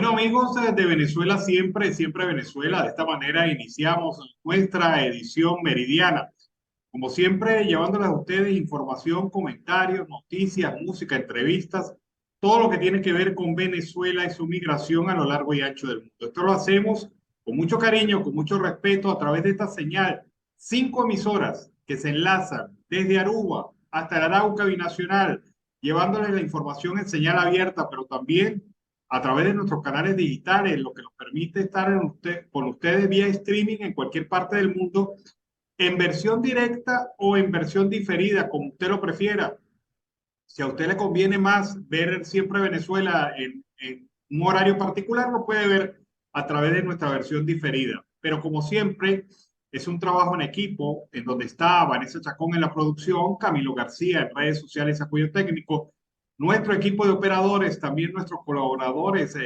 Bueno, amigos de Venezuela, siempre, siempre Venezuela. De esta manera iniciamos nuestra edición meridiana. Como siempre, llevándoles a ustedes información, comentarios, noticias, música, entrevistas, todo lo que tiene que ver con Venezuela y su migración a lo largo y ancho del mundo. Esto lo hacemos con mucho cariño, con mucho respeto a través de esta señal. 5 emisoras que se enlazan desde Aruba hasta el Arauca Binacional, llevándoles la información en señal abierta, pero también a través de nuestros canales digitales, lo que nos permite estar con ustedes vía streaming en cualquier parte del mundo, en versión directa o en versión diferida, como usted lo prefiera. Si a usted le conviene más ver siempre Venezuela en un horario particular, lo puede ver a través de nuestra versión diferida. Pero como siempre, es un trabajo en equipo, en donde está Vanessa Chacón en la producción, Camilo García en redes sociales, apoyo técnico, nuestro equipo de operadores, también nuestros colaboradores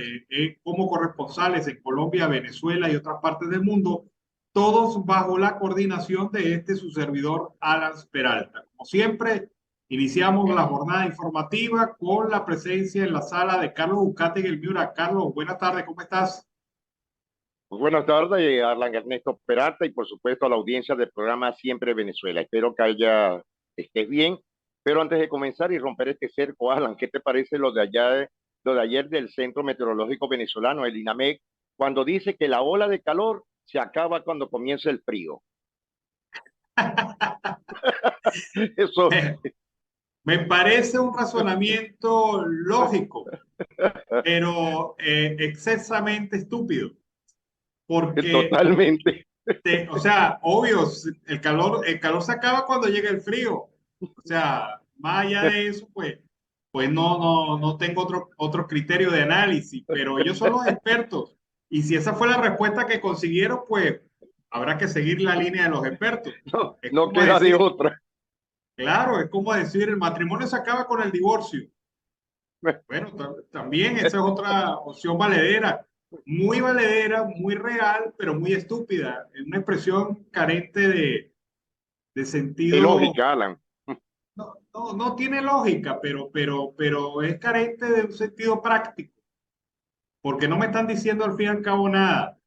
como corresponsales en Colombia, Venezuela y otras partes del mundo, todos bajo la coordinación de su servidor, Alan Peralta. Como siempre, iniciamos la jornada informativa con la presencia en la sala de Carlos Bucate y el Miura. Carlos, buenas tardes, ¿cómo estás? Pues buenas tardes, Arlan Ernesto Peralta, y por supuesto a la audiencia del programa Siempre Venezuela. Espero que estés bien, pero antes de comenzar y romper este cerco, Alan, ¿qué te parece lo de ayer del Centro Meteorológico Venezolano, el INAMEC, cuando dice que la ola de calor se acaba cuando comienza el frío? Eso, Me parece un razonamiento lógico, pero excesamente estúpido, porque, totalmente. o sea, obvio, el calor se acaba cuando llega el frío. O sea, más allá de eso, pues no tengo otro criterio de análisis, pero ellos son los expertos. Y si esa fue la respuesta que consiguieron, pues habrá que seguir la línea de los expertos. No, Es no como queda de decir, otra. claro, es como decir, el matrimonio se acaba con el divorcio. Bueno, también esa es otra opción valedera, muy real, pero muy estúpida. Es una expresión carente de De sentido. lógica, Alan. No tiene lógica, pero es carente de un sentido práctico, porque no me están diciendo al fin y al cabo nada.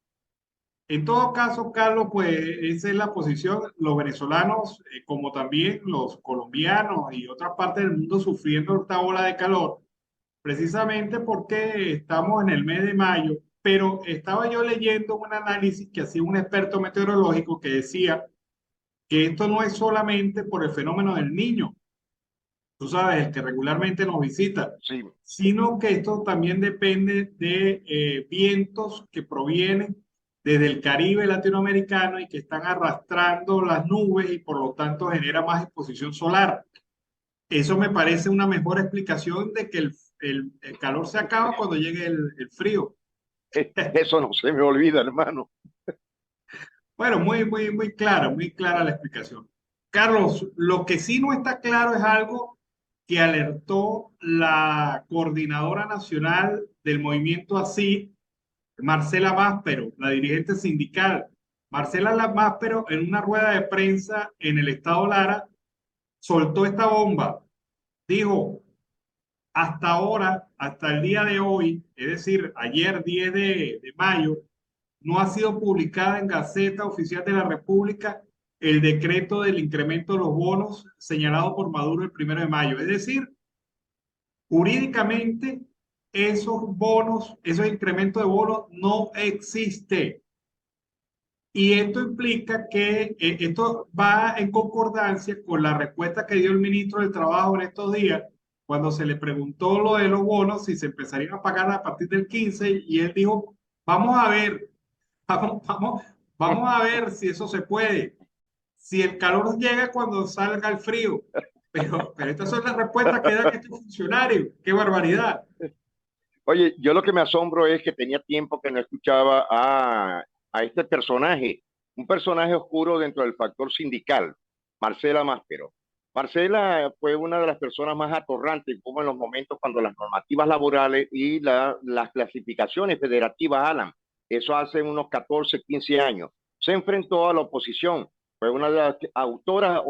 En todo caso, Carlos, pues esa es la posición. Los venezolanos, como también los colombianos y otras partes del mundo, sufriendo esta ola de calor, precisamente porque estamos en el mes de mayo. Pero estaba yo leyendo un análisis que hacía un experto meteorológico que decía que esto no es solamente por el fenómeno del niño, tú sabes, el que regularmente nos visita, Sí, sino que esto también depende de vientos que provienen desde el Caribe latinoamericano y que están arrastrando las nubes y por lo tanto genera más exposición solar. Eso me parece una mejor explicación de que el calor se acaba cuando llegue el frío. eso no se me olvida, hermano. Bueno, muy clara la explicación. Carlos, lo que sí no está claro es algo que alertó la coordinadora nacional del movimiento ASI, Marcela Máspero, la dirigente sindical. Marcela Máspero, en una rueda de prensa en el estado Lara, soltó esta bomba. Dijo, hasta ahora, hasta el día de hoy, es decir, ayer 10 de mayo, no ha sido publicada en Gaceta Oficial de la República el decreto del incremento de los bonos señalado por Maduro el 1 de mayo. Es decir, jurídicamente esos bonos, esos incrementos de bonos no existen. Y esto implica que esto va en concordancia con la respuesta que dio el ministro del Trabajo en estos días, cuando se le preguntó lo de los bonos, si se empezarían a pagar a partir del 15, y él dijo, vamos a ver, vamos a ver si eso se puede, si el calor llega cuando salga el frío. Pero estas son las respuestas que dan estos funcionarios. ¡Qué barbaridad! Oye, yo lo que me asombro es que tenía tiempo que no escuchaba a este personaje, un personaje oscuro dentro del factor sindical, Marcela Máspero. Marcela fue una de las personas más atorrantes, como en los momentos cuando las normativas laborales y las clasificaciones federativas, Alan, eso hace unos 14, 15 años, se enfrentó a la oposición. Fue una de las autoras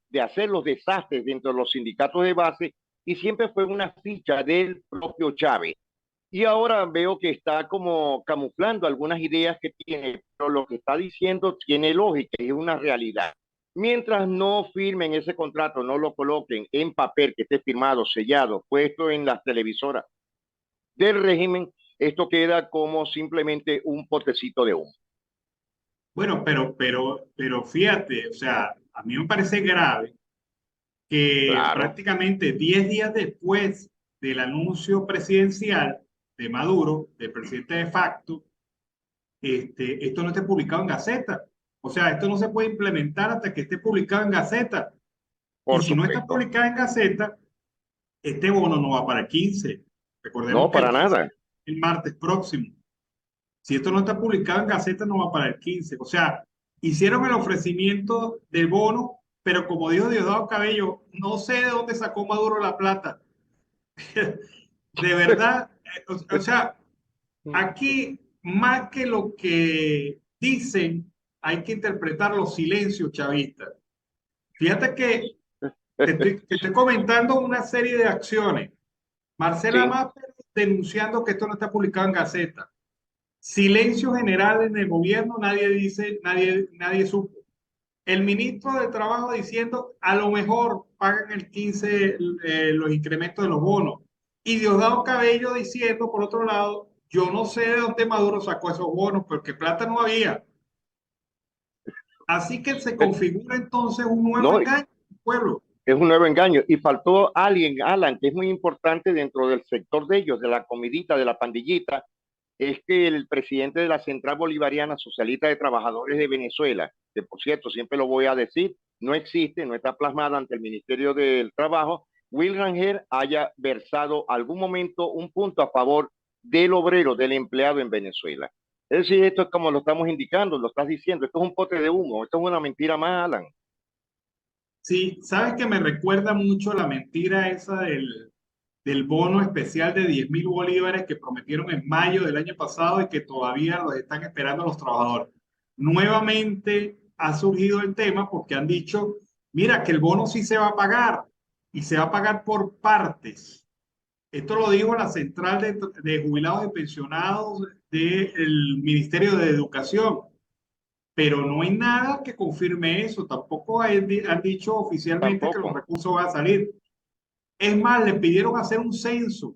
de hacer los desastres dentro de los sindicatos de base y siempre fue una ficha del propio Chávez. Y ahora veo que está como camuflando algunas ideas que tiene, pero lo que está diciendo tiene lógica y es una realidad. Mientras no firmen ese contrato, no lo coloquen en papel, que esté firmado, sellado, puesto en las televisoras del régimen, esto queda como simplemente un potecito de humo. Bueno, pero fíjate, o sea, a mí me parece grave que Claro, prácticamente 10 días después del anuncio presidencial de Maduro, del presidente de facto, esto no esté publicado en Gaceta. O sea, esto no se puede implementar hasta que esté publicado en Gaceta. Y por si no está supuesto. publicado en Gaceta, este bono no va para el 15. Recordemos No, que el para 15 es nada. el martes próximo. Si esto no está publicado en Gaceta, no va para el 15. O sea, hicieron el ofrecimiento del bono, pero como dijo Diosdado Cabello, no sé de dónde sacó Maduro la plata. De verdad, o sea, aquí más que lo que dicen, hay que interpretar los silencios chavistas. Fíjate que te estoy comentando una serie de acciones. Marcela Sí, Mapper denunciando que esto no está publicado en Gaceta. Silencio general en el gobierno, nadie dice, nadie supo. El ministro de Trabajo diciendo, a lo mejor pagan el 15 los incrementos de los bonos. Y Diosdado Cabello diciendo, por otro lado, yo no sé de dónde Maduro sacó esos bonos, porque plata no había. Así que se configura entonces un nuevo no, engaño al pueblo. es un nuevo engaño. Y faltó alguien, Alan, que es muy importante dentro del sector de ellos, de la comidita, de la pandillita, es que el presidente de la Central Bolivariana Socialista de Trabajadores de Venezuela, que por cierto, siempre lo voy a decir, no existe, no está plasmada ante el Ministerio del Trabajo, Will Rangel haya versado algún momento un punto a favor del obrero, del empleado en Venezuela. Es decir, esto es como lo estamos indicando, lo estás diciendo, esto es un pote de humo, esto es una mentira más, Alan. Sí, sabes que me recuerda mucho la mentira esa del bono especial de 10.000 bolívares que prometieron en mayo del año pasado y que todavía los están esperando los trabajadores. Nuevamente ha surgido el tema porque han dicho, mira, que el bono sí se va a pagar y se va a pagar por partes. Esto lo dijo la Central de Jubilados y Pensionados del Ministerio de Educación, pero no hay nada que confirme eso. Tampoco han dicho oficialmente que los Tampoco, recursos van a salir. Es más, le pidieron hacer un censo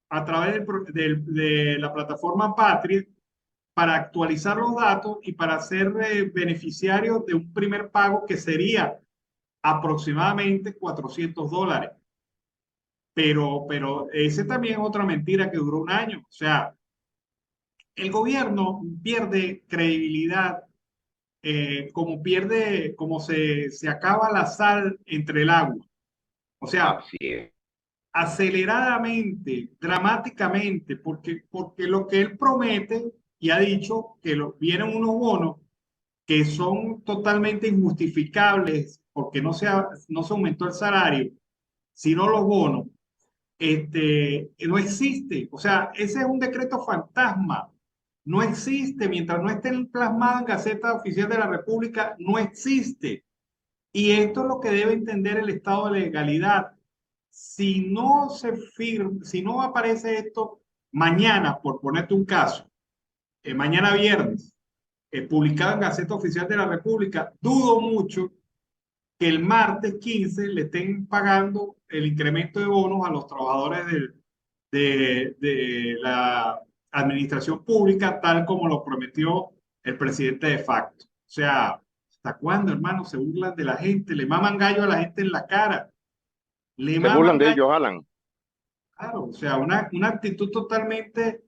a través de la plataforma Patria para actualizar los datos y para ser beneficiarios de un primer pago que sería aproximadamente $400. Pero ese también es otra mentira que duró un año. O sea, el gobierno pierde credibilidad como se acaba la sal entre el agua. O sea, así es. aceleradamente, dramáticamente, porque lo que él promete y ha dicho que vienen unos bonos que son totalmente injustificables porque no se aumentó el salario, sino los bonos, no existe. O sea, ese es un decreto fantasma. No existe. Mientras no esté plasmado en Gaceta Oficial de la República, no existe. Y esto es lo que debe entender el estado de legalidad. Si no aparece esto mañana, por ponerte un caso, mañana viernes, publicado en Gaceta Oficial de la República, dudo mucho que el martes 15 le estén pagando el incremento de bonos a los trabajadores de la administración pública, tal como lo prometió el presidente de facto. O sea, ¿hasta cuándo, hermano? Se burlan de la gente, le maman gallo a la gente en la cara, le Se burlan maman de gallo. ellos, Alan. Claro, o sea, una actitud totalmente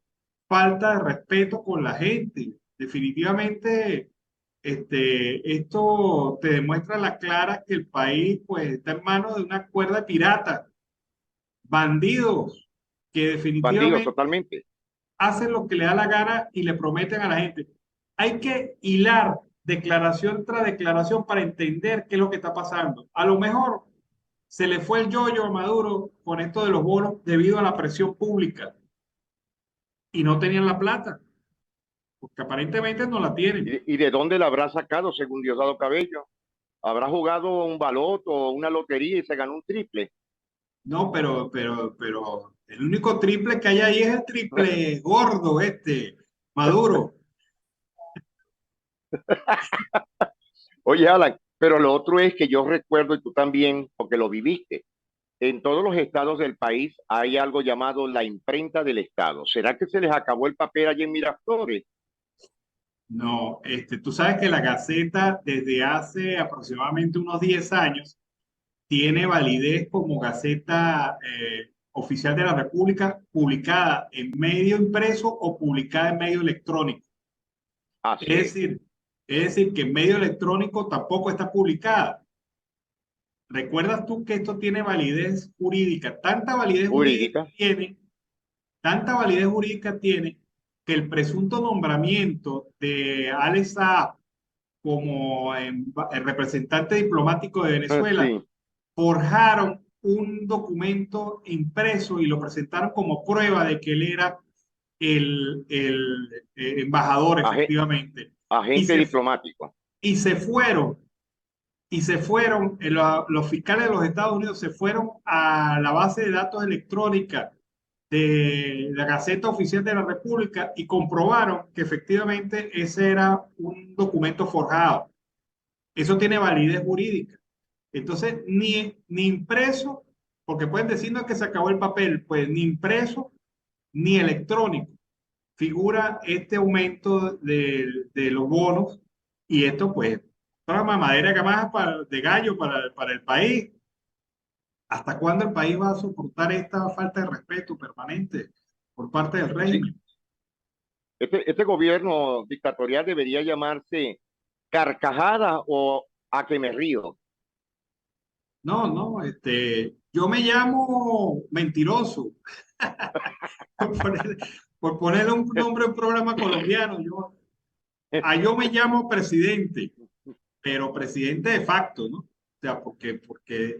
falta de respeto con la gente. Definitivamente, esto te demuestra a la clara que el país pues está en manos de una cuerda pirata, bandidos que Bandidos definitivamente totalmente. hacen lo que le da la gana y le prometen a la gente. Hay que hilar declaración tras declaración para entender qué es lo que está pasando. A lo mejor se le fue el yoyo a Maduro con esto de los bonos debido a la presión pública y no tenían la plata, porque aparentemente no la tienen. ¿Y de dónde la habrá sacado, según Diosdado Cabello? ¿Habrá jugado un baloto o una lotería y se ganó un triple? No, pero El único triple que hay ahí es el triple gordo, Maduro. Oye, Alan, pero lo otro es que yo recuerdo, y tú también, porque lo viviste, en todos los estados del país hay algo llamado la imprenta del estado. ¿Será que se les acabó el papel allí en Miraflores? No, tú sabes que la Gaceta desde hace aproximadamente unos 10 años tiene validez como Gaceta Oficial de la República, publicada en medio impreso o publicada en medio electrónico. Así Es es, decir, es decir, que en medio electrónico tampoco está publicada. ¿Recuerdas tú que esto tiene validez jurídica? jurídica. Tanta validez jurídica tiene que el presunto nombramiento de Alex Saab como el representante diplomático de Venezuela Sí, forjaron un documento impreso y lo presentaron como prueba de que él era el embajador Agen- efectivamente. Y agente se, diplomático. y se fueron los fiscales de los Estados Unidos se fueron a la base de datos electrónica de la Gaceta Oficial de la República y comprobaron que efectivamente ese era un documento forjado. Eso tiene validez jurídica. Entonces, ni impreso, porque pueden decirnos que se acabó el papel, pues ni impreso ni electrónico figura este aumento de los bonos y esto pues para mamadera que más de gallo para el país. ¿Hasta cuándo el país va a soportar esta falta de respeto permanente por parte del Sí, régimen? este gobierno dictatorial debería llamarse carcajada o a que me río. No, no, yo me llamo mentiroso, por poner- por ponerle un nombre a un programa colombiano. Yo me llamo presidente, pero presidente de facto, ¿no? O sea, porque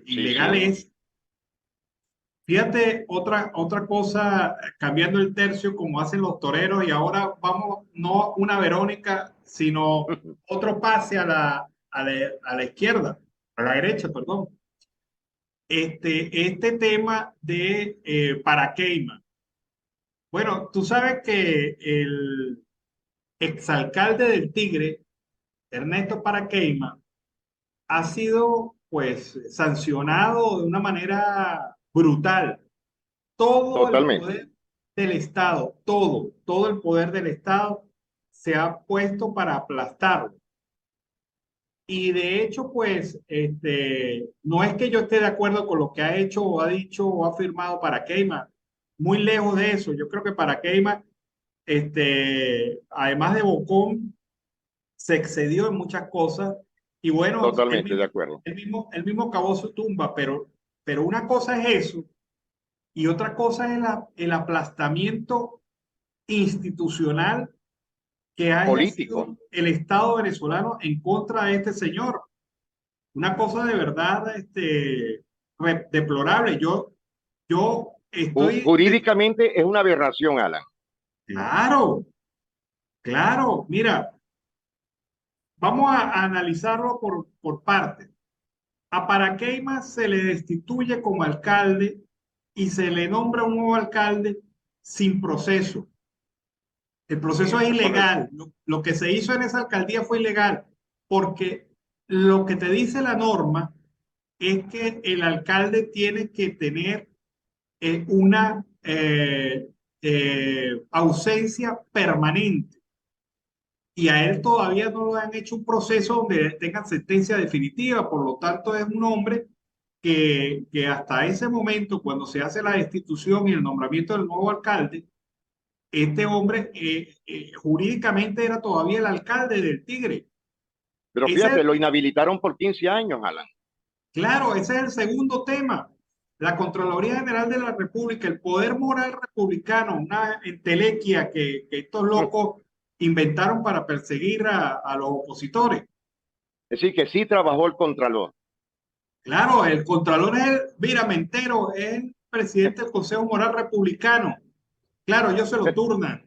Sí, ilegal sí. es. Fíjate, otra cosa, cambiando el tercio como hacen los toreros, y ahora vamos, no una Verónica, sino otro pase a la izquierda, a la derecha, perdón. Este tema de Paraqueima. Bueno, tú sabes que el exalcalde del Tigre, Ernesto Paraqueima, ha sido pues sancionado de una manera brutal. Todo el Totalmente. poder del Estado, todo el poder del Estado se ha puesto para aplastarlo. Y de hecho, pues, no es que yo esté de acuerdo con lo que ha hecho o ha dicho o ha firmado Paraqueima, muy lejos de eso. Yo creo que Paraqueima, además de Bocón, se excedió en muchas cosas y bueno, Totalmente de acuerdo. él mismo cavó su tumba, pero una cosa es eso y otra cosa es el aplastamiento institucional que haya Político. sido el Estado venezolano en contra de este señor. Una cosa de verdad deplorable. Yo estoy, Jurídicamente es una aberración, Alan. claro, claro, mira, vamos a analizarlo por partes. A Paraqueima se le destituye como alcalde y se le nombra un nuevo alcalde sin proceso. El proceso es Eso es correcto. ilegal. Lo que se hizo en esa alcaldía fue ilegal, porque lo que te dice la norma es que el alcalde tiene que tener una ausencia permanente y a él todavía no le han hecho un proceso donde tengan sentencia definitiva, por lo tanto es un hombre que hasta ese momento, cuando se hace la destitución y el nombramiento del nuevo alcalde, este hombre jurídicamente era todavía el alcalde del Tigre. Pero Ese, fíjate, lo inhabilitaron por 15 años, Alan. claro, ese es el segundo tema. La Contraloría General de la República, el poder moral republicano, una entelequia que estos locos inventaron para perseguir a los opositores. Es decir, que sí trabajó el Contralor. Claro, el Contralor es mira, me entero, es el presidente del Consejo Moral Republicano. Claro, ellos se lo turnan.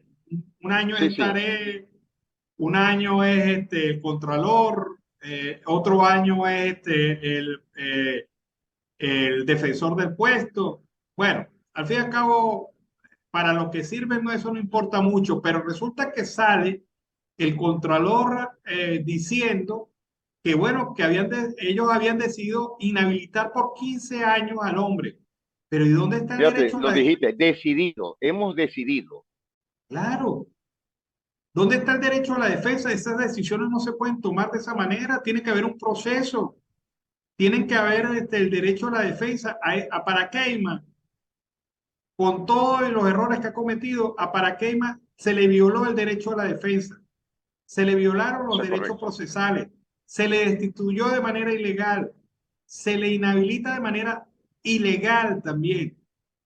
Un año Sí, es sí. Tarek, un año es el Contralor, otro año es el defensor del puesto. Bueno, al fin y al cabo, para lo que sirve no, eso no importa mucho, pero resulta que sale el Contralor diciendo que bueno, que ellos habían decidido inhabilitar por 15 años al hombre. Pero ¿y dónde está el Fíjate, derecho a lo la dijiste, decidido, hemos decidido. Claro, ¿dónde está el derecho a la defensa? Esas decisiones no se pueden tomar de esa manera, tiene que haber un proceso, tienen que haber el derecho a la defensa. A Paraqueima, con todos los errores que ha cometido, a Paraqueima se le violó el derecho a la defensa, se le violaron los Eso es derechos correcto. procesales, se le destituyó de manera ilegal, se le inhabilita de manera ilegal también,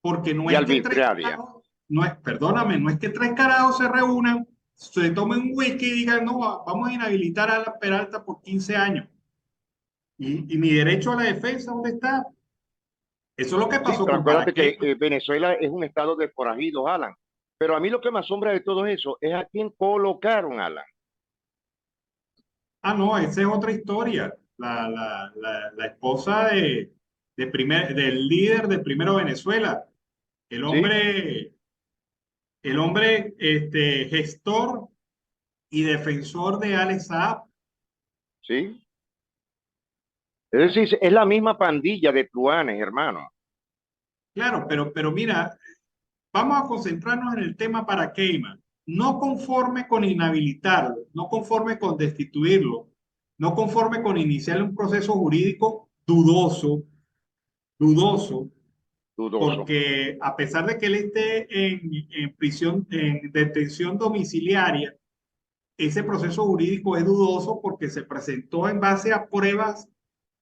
porque no Y es que tres arbitraria. carajos, no es, perdóname, no es que tres carajos se reúnan, se tomen un whisky y digan, no, vamos a inhabilitar a la Peralta por 15 años. Y mi derecho a la defensa, ¿dónde está? Eso es lo que Sí, pasó pero con acuérdate que Paraqueima. Venezuela es un estado de forajidos, Alan. Pero a mí lo que me asombra de todo eso es a quién colocaron, Alan. Ah, no, esa es otra historia. La esposa del líder de Primero Venezuela, el ¿Sí? hombre, el hombre gestor y defensor de Alex Saab. ¿Sí? Es decir, es la misma pandilla de truanes, hermano. Claro, pero mira, vamos a concentrarnos en el tema para Keima. No conforme con inhabilitarlo, no conforme con destituirlo, no conforme con iniciar un proceso jurídico dudoso, Dudoso. porque a pesar de que él esté en prisión, en detención domiciliaria, ese proceso jurídico es dudoso porque se presentó en base a pruebas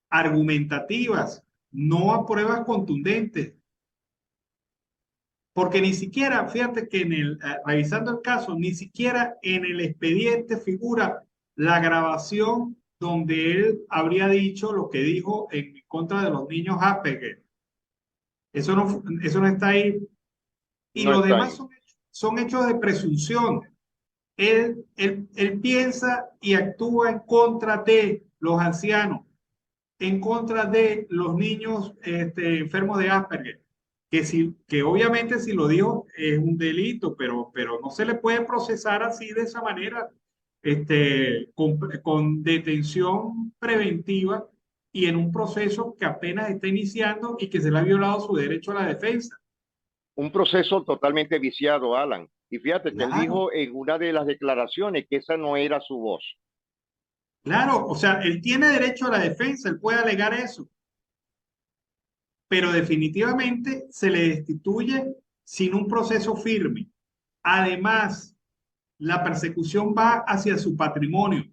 argumentativas, no a pruebas contundentes. Porque ni siquiera, fíjate que revisando el caso, ni siquiera en el expediente figura la grabación donde él habría dicho lo que dijo en contra de los niños Asperger. Eso no está ahí. Y No los está demás ahí. son hechos de presunción. Él piensa y actúa en contra de los ancianos, en contra de los niños enfermos de Asperger, que obviamente si lo dijo es un delito, pero no se le puede procesar así de esa manera, con detención preventiva y en un proceso que apenas está iniciando y que se le ha violado su derecho a la defensa. Un proceso totalmente viciado, Alan. Y fíjate que él Claro, dijo en una de las declaraciones que esa no era su voz. claro, o sea, él tiene derecho a la defensa, él puede alegar eso, pero definitivamente se le destituye sin un proceso firme. Además, la persecución va hacia su patrimonio.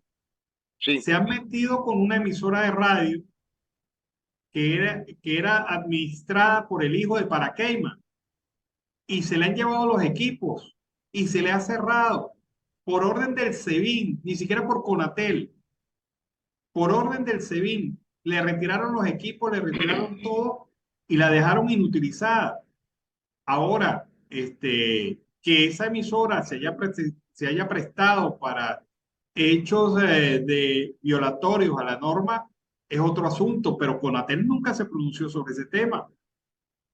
Sí, Se han metido con una emisora de radio que era administrada por el hijo de Paraqueima y se le han llevado los equipos y se le ha cerrado por orden del SEBIN, ni siquiera por Conatel, por orden del SEBIN. Le retiraron los equipos, le retiraron todo y la dejaron inutilizada. Ahora, que esa emisora se haya prestado para hechos de violatorios a la norma es otro asunto, pero Conatel nunca se pronunció sobre ese tema.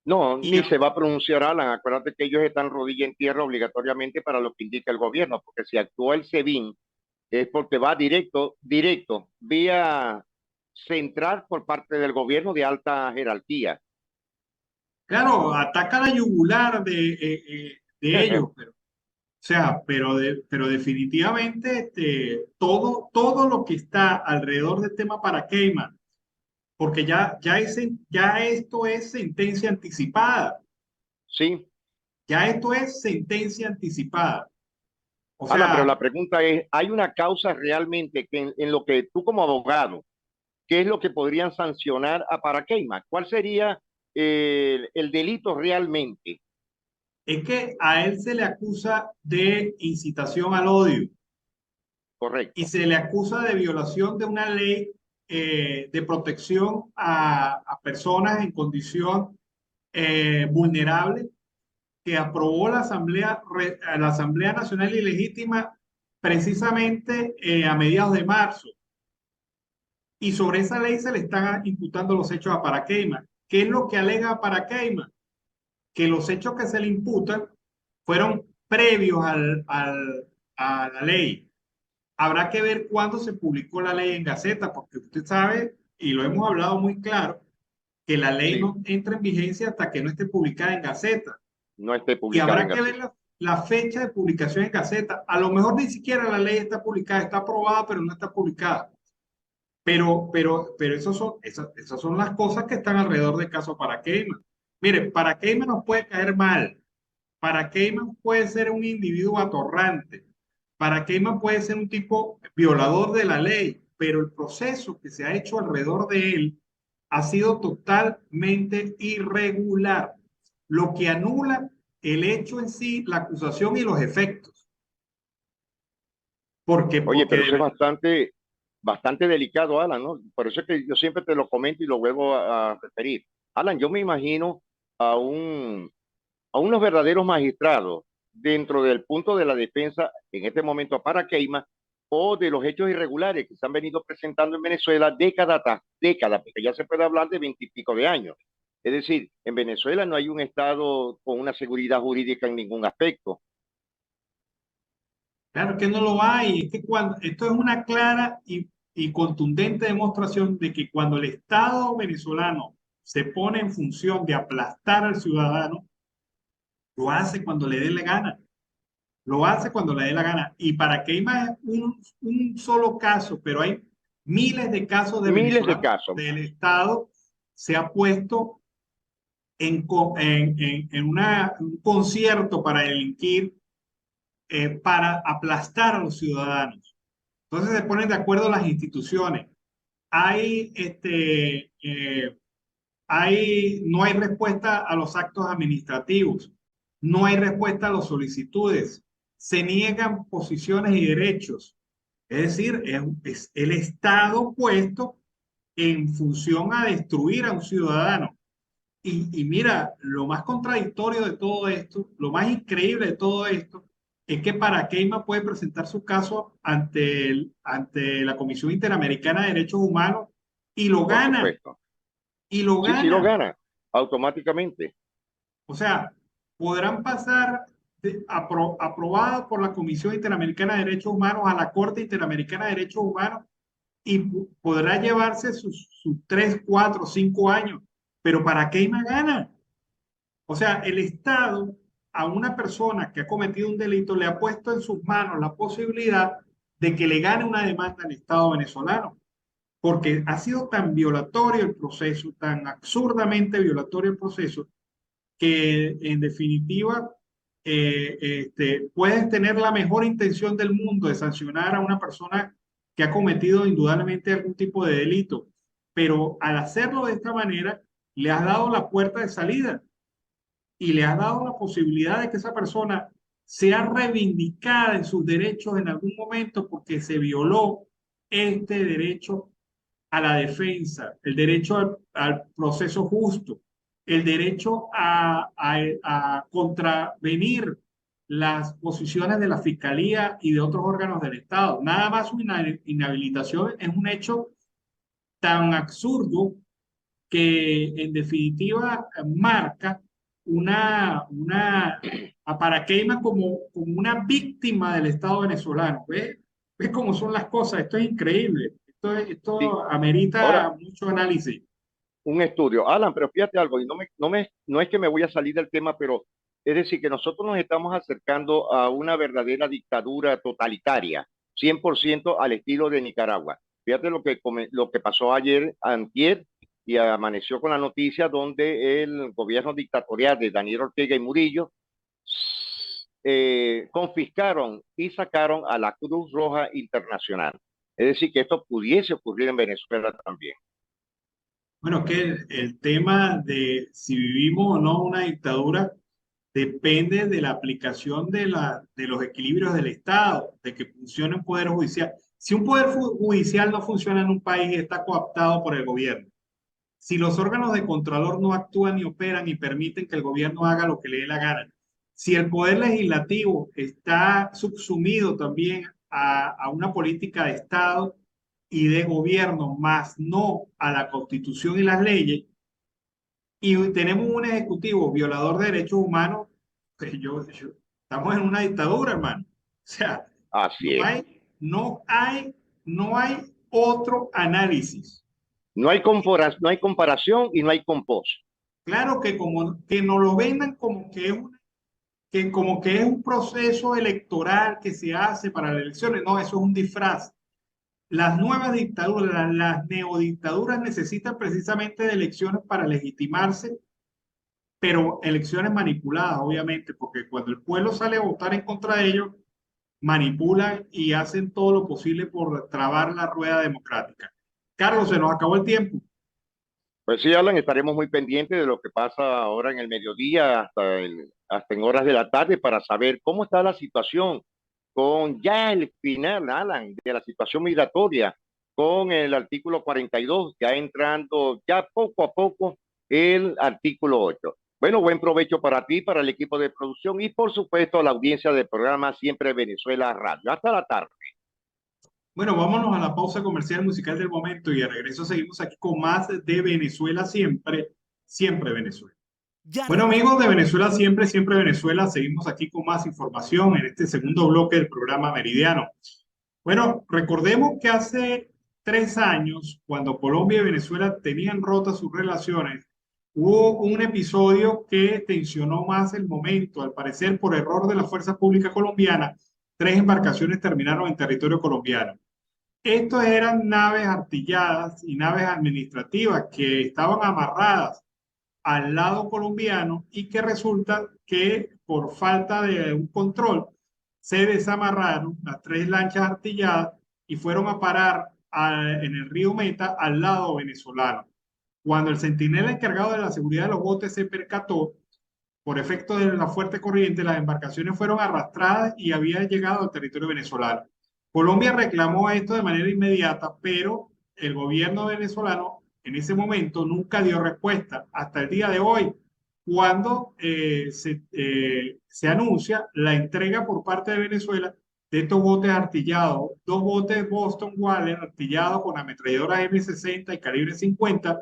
no, Y ni se va a pronunciar, Alan. Acuérdate que ellos están rodilla en tierra obligatoriamente para lo que indica el gobierno, porque si actúa el SEBIN es porque va directo, directo, vía central por parte del gobierno de alta jerarquía. claro, ataca la yugular de ellos, pero, o sea, pero definitivamente todo lo que está alrededor del tema para Cayman, porque ya esto es sentencia anticipada. Sí, Ya esto es sentencia anticipada. O Alan, pero sea, la pregunta es, ¿hay una causa realmente que en lo que tú como abogado, qué es lo que podrían sancionar a Paraqueima? ¿Cuál sería el delito realmente? es que a él se le acusa de incitación al odio y Correcto. se le acusa de violación de una ley de protección a personas en condición vulnerable que aprobó la Asamblea Nacional Ilegítima precisamente a mediados de marzo. Y sobre esa ley se le están imputando los hechos a Paraqueima. ¿Qué es lo que alega Paraqueima? que los hechos que se le imputan fueron previos a la ley. Habrá que ver cuándo se publicó la ley en Gaceta, porque usted sabe, y lo hemos hablado muy claro, que la ley Sí, no entra en vigencia hasta que no esté publicada en Gaceta. no esté Y publicada en habrá que ver Gaceta. la fecha de publicación en Gaceta. A lo mejor ni siquiera la ley está publicada, está aprobada, pero no está publicada. Pero esas son las cosas que están alrededor del caso Paraqueima. Mire, Paraqueima nos puede caer mal. Paraqueima puede ser un individuo atorrante. Paraqueima puede ser un tipo violador de la ley, pero el proceso que se ha hecho alrededor de él ha sido totalmente irregular, lo que anula el hecho en sí, la acusación y los efectos. ¿Por qué? Oye, Porque pero eso es bastante delicado, Alan, ¿no? Por eso es que yo siempre te lo comento y lo vuelvo a referir. Alan, yo me imagino a a unos verdaderos magistrados dentro del punto de la defensa, en este momento a Paraqueima, o de los hechos irregulares que se han venido presentando en Venezuela década tras década, porque ya se puede hablar de 20 y pico de años. Es decir, en Venezuela no hay un Estado con una seguridad jurídica en ningún aspecto. claro que no lo hay. Es que cuando, esto es una clara y contundente demostración de que cuando el Estado venezolano se pone en función de aplastar al ciudadano, lo hace cuando le dé la gana. Lo hace cuando le dé la gana. Y para Keima es un solo caso, pero hay miles de casos de Miles de venezolanos casos. del Estado se ha puesto un concierto para delinquir, para aplastar a los ciudadanos. Entonces se ponen de acuerdo las instituciones. Hay, no hay respuesta a los actos administrativos, no hay respuesta a las solicitudes, se niegan posiciones y derechos. Es decir, es el Estado puesto en función a destruir a un ciudadano. Y mira, lo más contradictorio de todo esto, lo más increíble de todo esto, es que Paraqueima puede presentar su caso ante la Comisión Interamericana de Derechos Humanos y lo Por gana, supuesto. y lo Sí, sí lo gana. gana automáticamente. O sea, podrán pasar aprobado por la Comisión Interamericana de Derechos Humanos a la Corte Interamericana de Derechos Humanos y podrá llevarse sus 3, 4, 5 años. Pero Paraqueima gana. O sea, el Estado a una persona que ha cometido un delito le ha puesto en sus manos la posibilidad de que le gane una demanda al Estado venezolano, porque ha sido tan violatorio el proceso, tan absurdamente violatorio el proceso, que en definitiva puedes tener la mejor intención del mundo de sancionar a una persona que ha cometido indudablemente algún tipo de delito, pero al hacerlo de esta manera, le has dado la puerta de salida y le has dado la posibilidad de que esa persona sea reivindicada en sus derechos en algún momento porque se violó este derecho a la defensa, el derecho al proceso justo, el derecho a contravenir las posiciones de la Fiscalía y de otros órganos del Estado. Nada más una inhabilitación es un hecho tan absurdo que en definitiva marca a Paraqueima como una víctima del Estado venezolano. ¿Ves cómo son las cosas? Esto es increíble. Sí. Esto Ahora, amerita mucho análisis. un estudio. Alan, pero fíjate algo, y no es que me voy a salir del tema, pero es decir, que nosotros nos estamos acercando a una verdadera dictadura totalitaria, 100% al estilo de Nicaragua. Fíjate lo que pasó ayer, antier, y amaneció con la noticia donde el gobierno dictatorial de Daniel Ortega y Murillo confiscaron y sacaron a la Cruz Roja Internacional. Es decir, que esto pudiese ocurrir en Venezuela también. Bueno, que el tema de si vivimos o no una dictadura depende de la aplicación de los equilibrios del Estado, de que funcione un poder judicial. Si un poder judicial no funciona en un país, está cooptado por el gobierno. Si los órganos de controlor no actúan ni operan y permiten que el gobierno haga lo que le dé la gana, si el poder legislativo está subsumido también a una política de Estado y de gobierno, más no a la Constitución y las leyes, y tenemos un ejecutivo violador de derechos humanos, pues estamos en una dictadura, hermano. O sea, no Así es. hay, no hay, no hay otro análisis. No hay comparación y no hay compos. Claro que como que nos lo vendan como que es como que es un proceso electoral que se hace para las elecciones. No, eso es un disfraz. Las nuevas dictaduras, las neodictaduras necesitan precisamente de elecciones para legitimarse, pero elecciones manipuladas, obviamente, porque cuando el pueblo sale a votar en contra de ellos, manipulan y hacen todo lo posible por trabar la rueda democrática. Carlos, se nos acabó el tiempo. Pues sí, Alan, estaremos muy pendientes de lo que pasa ahora en el mediodía hasta en horas de la tarde para saber cómo está la situación con ya el final, Alan, de la situación migratoria, con el artículo 42, ya entrando ya poco a poco el artículo 8. Bueno, buen provecho para ti, para el equipo de producción y por supuesto a la audiencia del programa Siempre Venezuela Radio. Hasta la tarde. Bueno, vámonos a la pausa comercial musical del momento y de regreso seguimos aquí con más de Venezuela siempre, siempre Venezuela. Bueno, amigos de Venezuela siempre, siempre Venezuela, seguimos aquí con más información en este segundo bloque del programa Meridiano. Bueno, recordemos que hace 3 años, cuando Colombia y Venezuela tenían rotas sus relaciones, hubo un episodio que tensionó más el momento. Al parecer, por error de la Fuerza Pública Colombiana, 3 embarcaciones terminaron en territorio colombiano. Estos eran naves artilladas y naves administrativas que estaban amarradas al lado colombiano y que resulta que por falta de un control se desamarraron las 3 lanchas artilladas y fueron a parar en el río Meta al lado venezolano. Cuando el centinela encargado de la seguridad de los botes se percató, por efecto de la fuerte corriente, las embarcaciones fueron arrastradas y habían llegado al territorio venezolano. Colombia reclamó esto de manera inmediata, pero el gobierno venezolano en ese momento nunca dio respuesta hasta el día de hoy, cuando se anuncia la entrega por parte de Venezuela de estos botes artillados, 2 botes Boston Whaler artillados con ametralladoras M60 y calibre 50,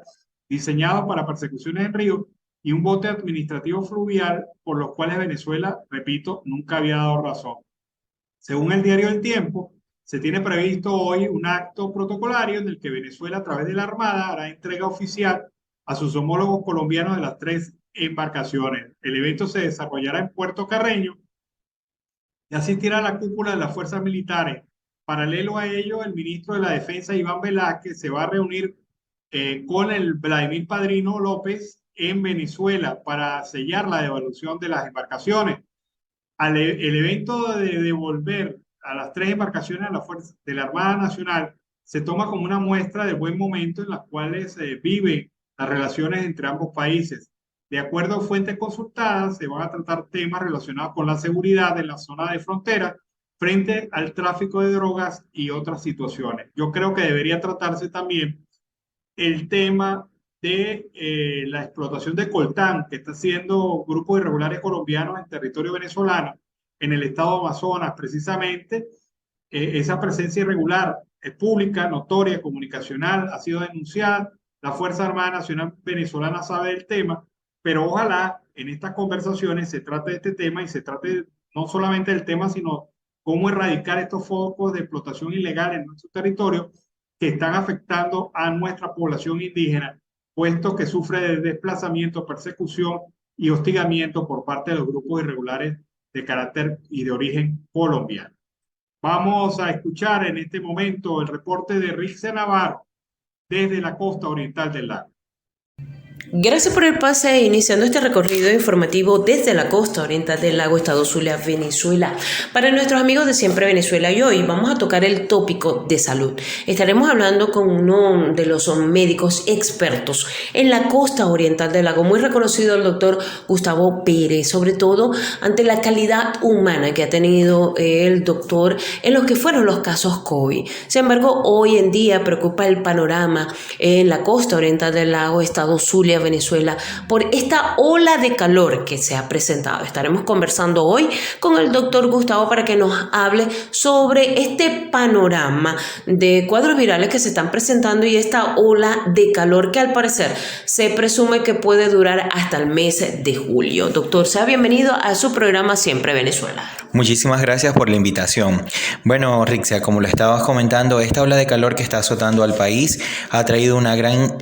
diseñados para persecuciones en río, y un bote administrativo fluvial por los cuales Venezuela, repito, nunca había dado razón. Según el diario El Tiempo, se tiene previsto hoy un acto protocolario en el que Venezuela, a través de la Armada, hará entrega oficial a sus homólogos colombianos de las 3 embarcaciones. El evento se desarrollará en Puerto Carreño y asistirá a la cúpula de las fuerzas militares. Paralelo a ello, el ministro de la Defensa, Iván Velázquez, se va a reunir con el Vladimir Padrino López en Venezuela para sellar la devolución de las embarcaciones. El evento de devolver a las 3 embarcaciones a la fuerza de la Armada Nacional se toma como una muestra del buen momento en las cuales viven las relaciones entre ambos países. De acuerdo a fuentes consultadas, se van a tratar temas relacionados con la seguridad en la zona de frontera frente al tráfico de drogas y otras situaciones. Yo creo que debería tratarse también el tema de la explotación de coltán que está haciendo grupos irregulares colombianos en territorio venezolano, en el estado de Amazonas, precisamente. Esa presencia irregular es pública, notoria, comunicacional, ha sido denunciada. La Fuerza Armada Nacional Venezolana sabe del tema, pero ojalá en estas conversaciones se trate de este tema y se trate no solamente del tema, sino cómo erradicar estos focos de explotación ilegal en nuestro territorio que están afectando a nuestra población indígena, puesto que sufre de desplazamiento, persecución y hostigamiento por parte de los grupos irregulares de carácter y de origen colombiano. Vamos a escuchar en este momento el reporte de Rixe Navarro desde la costa oriental del lago. Gracias por el pase, iniciando este recorrido informativo desde la costa oriental del lago Estado Zulia, Venezuela. Para nuestros amigos de Siempre Venezuela, y hoy vamos a tocar el tópico de salud. Estaremos hablando con uno de los médicos expertos en la costa oriental del lago, muy reconocido, el doctor Gustavo Pérez, sobre todo ante la calidad humana que ha tenido el doctor en los que fueron los casos COVID. Sin embargo, hoy en día preocupa el panorama en la costa oriental del lago Estado Zulia, Colombia, Venezuela, por esta ola de calor que se ha presentado. Estaremos conversando hoy con el doctor Gustavo para que nos hable sobre este panorama de cuadros virales que se están presentando y esta ola de calor que al parecer se presume que puede durar hasta el mes de julio. Doctor, sea bienvenido a su programa Siempre Venezuela. Muchísimas gracias por la invitación. Bueno, Rixia, como lo estabas comentando, esta ola de calor que está azotando al país ha traído una gran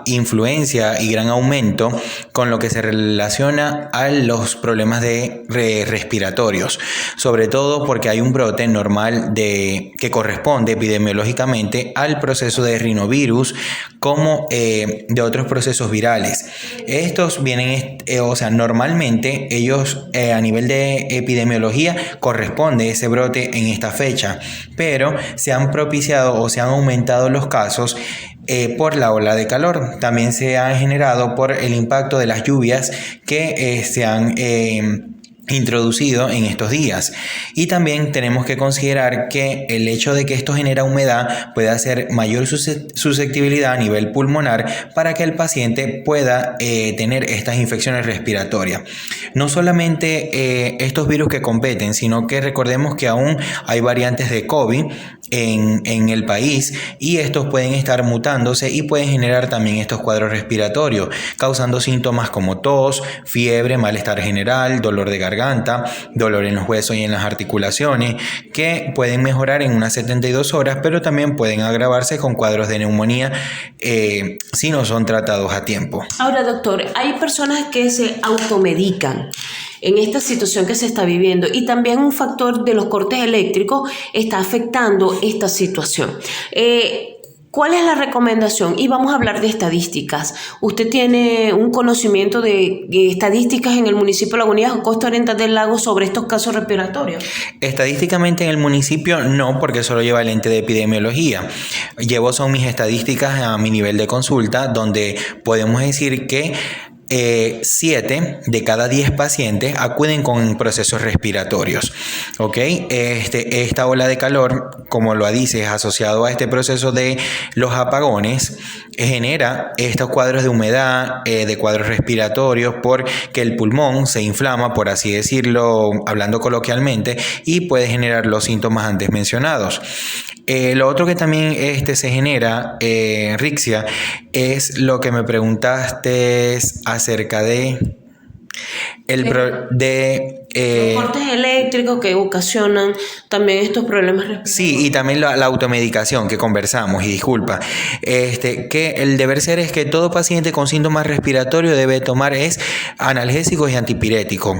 influencia y gran aumento con lo que se relaciona a los problemas respiratorios, sobre todo porque hay un brote normal que corresponde epidemiológicamente al proceso de rinovirus como de otros procesos virales. Estos vienen, normalmente ellos a nivel de epidemiología corresponde ese brote en esta fecha, pero se han propiciado o se han aumentado los casos por la ola de calor. También se ha generado por el impacto de las lluvias que se han introducido en estos días. Y también tenemos que considerar que el hecho de que esto genera humedad puede hacer mayor susceptibilidad a nivel pulmonar para que el paciente pueda tener estas infecciones respiratorias. No solamente estos virus que competen, sino que recordemos que aún hay variantes de COVID en el país y estos pueden estar mutándose y pueden generar también estos cuadros respiratorios, causando síntomas como tos, fiebre, malestar general, dolor de garganta, dolor en los huesos y en las articulaciones, que pueden mejorar en unas 72 horas, pero también pueden agravarse con cuadros de neumonía si no son tratados a tiempo. Ahora, doctor, hay personas que se automedican en esta situación que se está viviendo y también un factor de los cortes eléctricos está afectando esta situación. ¿Cuál es la recomendación? Y vamos a hablar de estadísticas. ¿Usted tiene un conocimiento de estadísticas en el municipio de Lagunillas o Costa Oriental del Lago sobre estos casos respiratorios? Estadísticamente en el municipio no, porque solo lleva el ente de epidemiología. Son mis estadísticas a mi nivel de consulta, donde podemos decir que 7 de cada 10 pacientes acuden con procesos respiratorios. ¿Ok? Esta ola de calor, como lo dices, asociado a este proceso de los apagones, genera estos cuadros de humedad, de cuadros respiratorios, porque el pulmón se inflama, por así decirlo, hablando coloquialmente, y puede generar los síntomas antes mencionados. Lo otro que también se genera, Rixia, es lo que me preguntaste acerca de los cortes eléctricos que ocasionan también estos problemas respiratorios. Sí, y también la automedicación que conversamos, y disculpa, que el deber ser es que todo paciente con síntomas respiratorios debe tomar analgésicos y antipiréticos,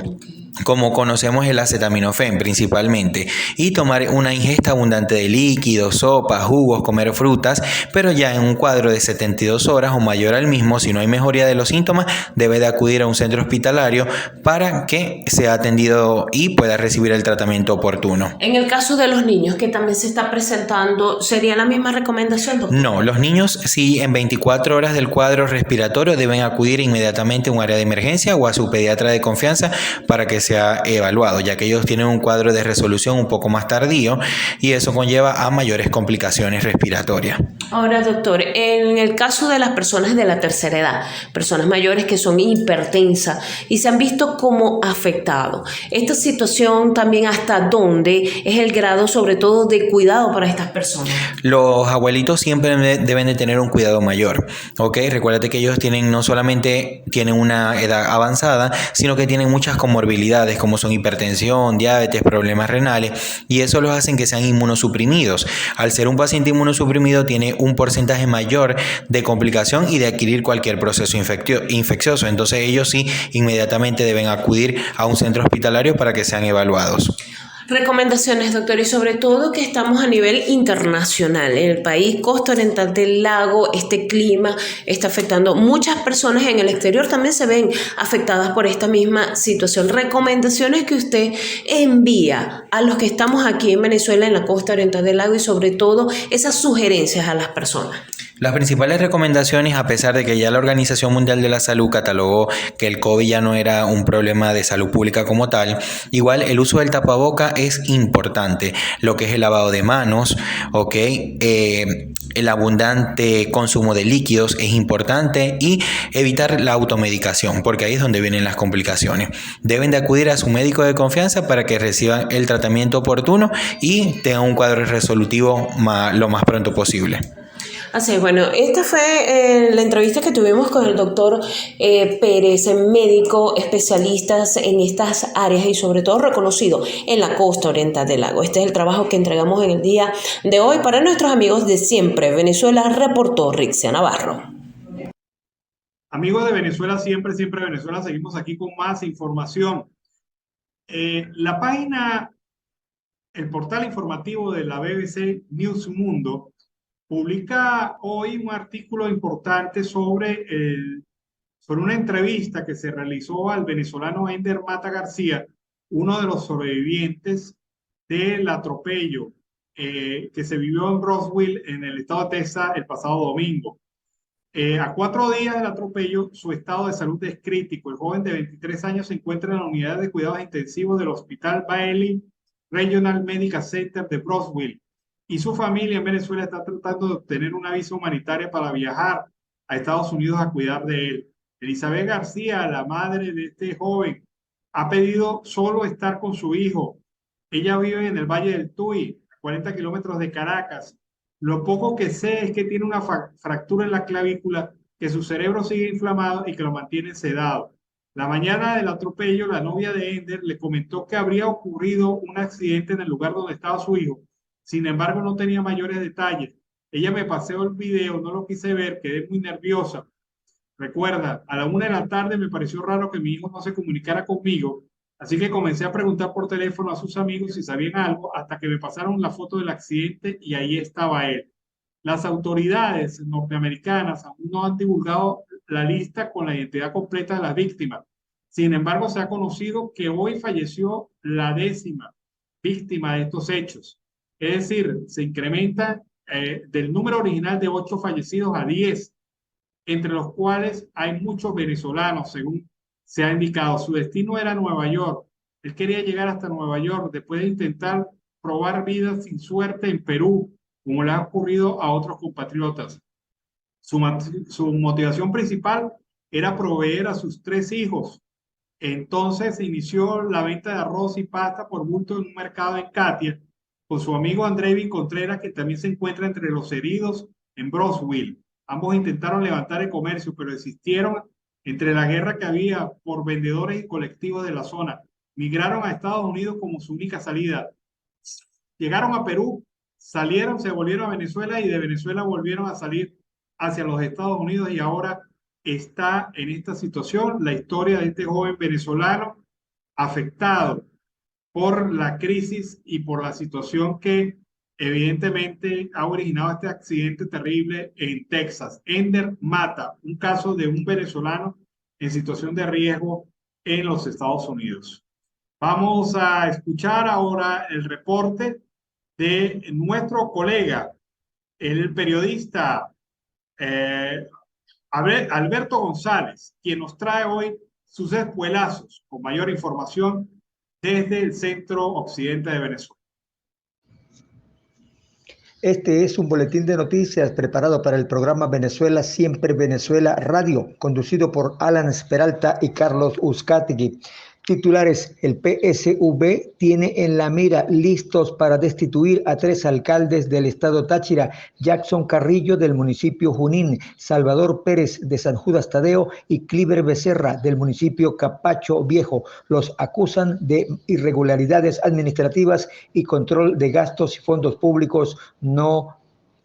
como conocemos el acetaminofén principalmente, y tomar una ingesta abundante de líquidos, sopas, jugos, comer frutas, pero ya en un cuadro de 72 horas o mayor al mismo, si no hay mejoría de los síntomas, debe de acudir a un centro hospitalario para que sea atendido y pueda recibir el tratamiento oportuno. En el caso de los niños que también se está presentando, ¿sería la misma recomendación, doctor? No, los niños sí en 24 horas del cuadro respiratorio deben acudir inmediatamente a un área de emergencia o a su pediatra de confianza para que sea evaluado, ya que ellos tienen un cuadro de resolución un poco más tardío y eso conlleva a mayores complicaciones respiratorias. Ahora, doctor, en el caso de las personas de la tercera edad, personas mayores que son hipertensas y se han visto como afectados, esta situación también hasta dónde es el grado sobre todo de cuidado para estas personas. Los abuelitos siempre deben de tener un cuidado mayor, ¿ok? Recuérdate que ellos no solamente tienen una edad avanzada, sino que tienen muchas comorbilidades como son hipertensión, diabetes, problemas renales, y eso los hacen que sean inmunosuprimidos. Al ser un paciente inmunosuprimido tiene un porcentaje mayor de complicación y de adquirir cualquier proceso infeccioso. Entonces ellos sí inmediatamente deben acudir a un centro hospitalario para que sean evaluados. Recomendaciones, doctor, y sobre todo que estamos a nivel internacional. En el país Costa Oriental del Lago, este clima está afectando. Muchas personas en el exterior también se ven afectadas por esta misma situación. Recomendaciones que usted envía a los que estamos aquí en Venezuela, en la Costa Oriental del Lago, y sobre todo esas sugerencias a las personas. Las principales recomendaciones, a pesar de que ya la Organización Mundial de la Salud catalogó que el COVID ya no era un problema de salud pública como tal, igual el uso del tapaboca es importante, lo que es el lavado de manos, ¿ok? El abundante consumo de líquidos es importante y evitar la automedicación, porque ahí es donde vienen las complicaciones. Deben de acudir a su médico de confianza para que reciban el tratamiento oportuno y tengan un cuadro resolutivo lo más pronto posible. Así es, bueno, esta fue la entrevista que tuvimos con el doctor Pérez, médico especialista en estas áreas y sobre todo reconocido en la costa oriental del lago. Este es el trabajo que entregamos en el día de hoy para nuestros amigos de Siempre Venezuela, reportó Rixia Navarro. Amigos de Venezuela, siempre Venezuela, seguimos aquí con más información. La página, el portal informativo de la BBC News Mundo publica hoy un artículo importante sobre una entrevista que se realizó al venezolano Ender Mata García, uno de los sobrevivientes del atropello que se vivió en Roswell, en el estado de Texas, el pasado domingo. A 4 días del atropello, su estado de salud es crítico. El joven de 23 años se encuentra en la unidad de cuidados intensivos del Hospital Bailey Regional Medical Center de Roswell, y su familia en Venezuela está tratando de obtener una visa humanitaria para viajar a Estados Unidos a cuidar de él. Elizabeth García, la madre de este joven, ha pedido solo estar con su hijo. Ella vive en el Valle del Tuy, a 40 kilómetros de Caracas. Lo poco que sé es que tiene una fractura en la clavícula, que su cerebro sigue inflamado y que lo mantiene sedado. La mañana del atropello, la novia de Ender le comentó que habría ocurrido un accidente en el lugar donde estaba su hijo. Sin embargo, no tenía mayores detalles. Ella me paseó el video, no lo quise ver, quedé muy nerviosa. Recuerda, a la 1 de la tarde me pareció raro que mi hijo no se comunicara conmigo, así que comencé a preguntar por teléfono a sus amigos si sabían algo, hasta que me pasaron la foto del accidente y ahí estaba él. Las autoridades norteamericanas aún no han divulgado la lista con la identidad completa de las víctimas. Sin embargo, se ha conocido que hoy falleció la 10ª víctima de estos hechos. Es decir, se incrementa del número original de 8 fallecidos a 10, entre los cuales hay muchos venezolanos, según se ha indicado. Su destino era Nueva York. Él quería llegar hasta Nueva York después de intentar probar vida sin suerte en Perú, como le ha ocurrido a otros compatriotas. Su motivación principal era proveer a sus 3 hijos. Entonces se inició la venta de arroz y pasta por bulto en un mercado en Katia, con su amigo Andrei Contreras, que también se encuentra entre los heridos en Roswell. Ambos intentaron levantar el comercio, pero desistieron entre la guerra que había por vendedores y colectivos de la zona. Migraron a Estados Unidos como su única salida. Llegaron a Perú, salieron, se volvieron a Venezuela y de Venezuela volvieron a salir hacia los Estados Unidos, y ahora está en esta situación la historia de este joven venezolano afectado por la crisis y por la situación que evidentemente ha originado este accidente terrible en Texas. Ender Mata, un caso de un venezolano en situación de riesgo en los Estados Unidos. Vamos a escuchar ahora el reporte de nuestro colega, el periodista Alberto González, quien nos trae hoy sus espuelazos con mayor información desde el centro occidente de Venezuela. Este es un boletín de noticias preparado para el programa Venezuela Siempre Venezuela Radio, conducido por Alan Peralta y Carlos Uzcategui. Titulares: el PSV tiene en la mira listos para destituir a 3 alcaldes del estado Táchira: Jackson Carrillo del municipio Junín, Salvador Pérez de San Judas Tadeo y Cliver Becerra del municipio Capacho Viejo. Los acusan de irregularidades administrativas y control de gastos y fondos públicos no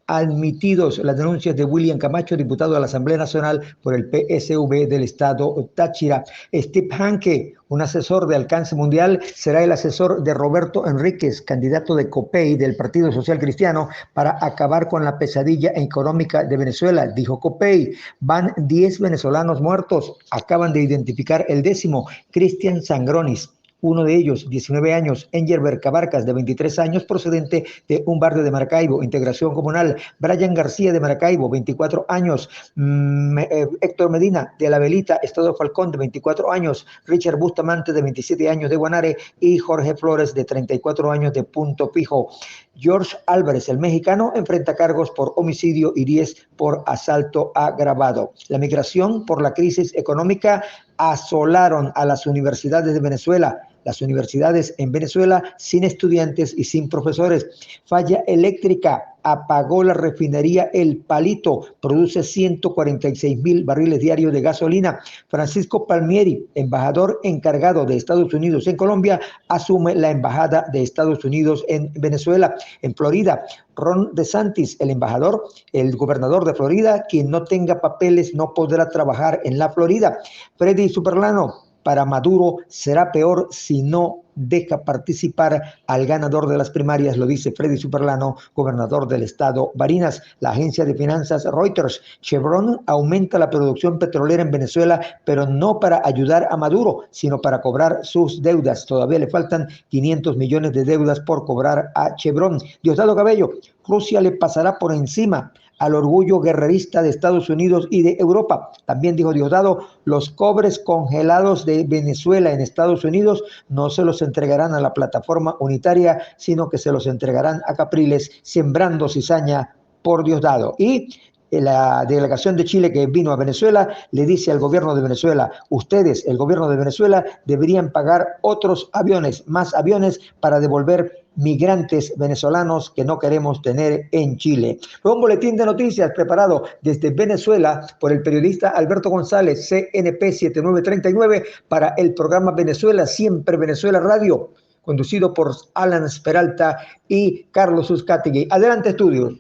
admitidos. Las denuncias de William Camacho, diputado a la Asamblea Nacional por el PSV del estado Táchira. Steve Hanke, un asesor de alcance mundial, será el asesor de Roberto Enríquez, candidato de COPEI del Partido Social Cristiano, para acabar con la pesadilla económica de Venezuela, dijo COPEI. Van 10 venezolanos muertos, acaban de identificar el 10º, Cristian Sangronis, Uno de ellos, 19 años, Engelbert Cabarcas, de 23 años, procedente de un barrio de Maracaibo, integración comunal. Brian García, de Maracaibo, 24 años. Héctor Medina, de La Velita, Estado Falcón, de 24 años. Richard Bustamante, de 27 años, de Guanare. Y Jorge Flores, de 34 años, de Punto Fijo. George Álvarez, el mexicano, enfrenta cargos por homicidio y 10 por asalto agravado. La migración por la crisis económica asolaron a las universidades de Venezuela. Las universidades en Venezuela sin estudiantes y sin profesores. Falla eléctrica apagó la refinería El Palito, produce 146,000 barriles diarios de gasolina. Francisco Palmieri, embajador encargado de Estados Unidos en Colombia, asume la embajada de Estados Unidos en Venezuela. En Florida, Ron DeSantis, el gobernador de Florida, quien no tenga papeles no podrá trabajar en la Florida. Freddy Superlano, para Maduro será peor si no deja participar al ganador de las primarias, lo dice Freddy Superlano, gobernador del estado Barinas. La agencia de finanzas Reuters, Chevron aumenta la producción petrolera en Venezuela, pero no para ayudar a Maduro, sino para cobrar sus deudas. Todavía le faltan 500 millones de deudas por cobrar a Chevron. Diosdado Cabello, Rusia le pasará por encima al orgullo guerrerista de Estados Unidos y de Europa. También dijo Diosdado, los cobres congelados de Venezuela en Estados Unidos no se los entregarán a la plataforma unitaria, sino que se los entregarán a Capriles, sembrando cizaña por Diosdado. Y la delegación de Chile que vino a Venezuela le dice al gobierno de Venezuela, ustedes, el gobierno de Venezuela, deberían pagar otros aviones, más aviones para devolver migrantes venezolanos que no queremos tener en Chile. Fue un boletín de noticias preparado desde Venezuela por el periodista Alberto González, CNP 7939, para el programa Venezuela, Siempre Venezuela Radio, conducido por Alan Peralta y Carlos Uzcategui. Adelante, estudios.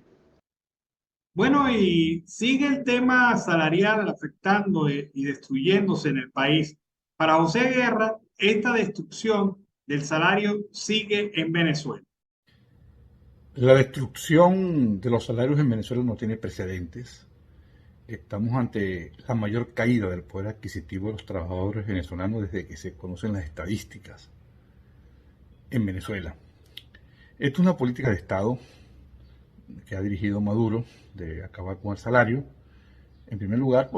Bueno, y sigue el tema salarial afectando y destruyéndose en el país. Para José Guerra, esta destrucción del salario sigue en Venezuela. La destrucción de los salarios en Venezuela no tiene precedentes. Estamos ante la mayor caída del poder adquisitivo de los trabajadores venezolanos desde que se conocen las estadísticas en Venezuela. Esto es una política de Estado que ha dirigido Maduro de acabar con el salario, en primer lugar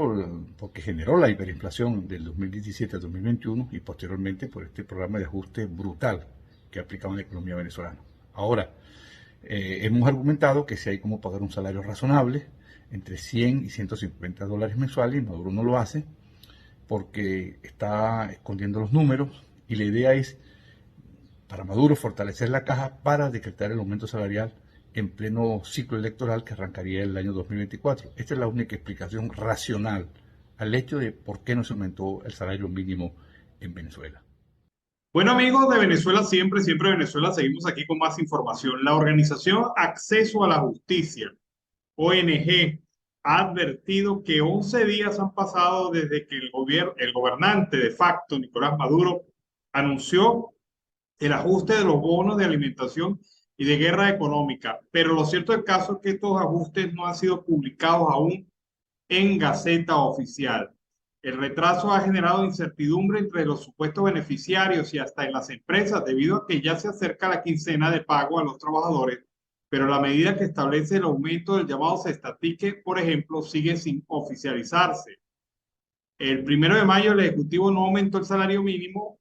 porque generó la hiperinflación del 2017 al 2021 y posteriormente por este programa de ajuste brutal que ha aplicado en la economía venezolana. Ahora, hemos argumentado que si hay como pagar un salario razonable, entre 100 y 150 dólares mensuales, y Maduro no lo hace porque está escondiendo los números, y la idea es, para Maduro, fortalecer la caja para decretar el aumento salarial en pleno ciclo electoral que arrancaría el año 2024. Esta es la única explicación racional al hecho de por qué no se aumentó el salario mínimo en Venezuela. Bueno, amigos de Venezuela, siempre Venezuela, seguimos aquí con más información. La organización Acceso a la Justicia, ONG, ha advertido que 11 días han pasado desde que el gobernante de facto, Nicolás Maduro, anunció el ajuste de los bonos de alimentación y de guerra económica. Pero lo cierto del caso es que estos ajustes no han sido publicados aún en Gaceta Oficial. El retraso ha generado incertidumbre entre los supuestos beneficiarios y hasta en las empresas, debido a que ya se acerca la quincena de pago a los trabajadores, pero la medida que establece el aumento del llamado cestatique, por ejemplo, sigue sin oficializarse. El 1 de mayo el Ejecutivo no aumentó el salario mínimo,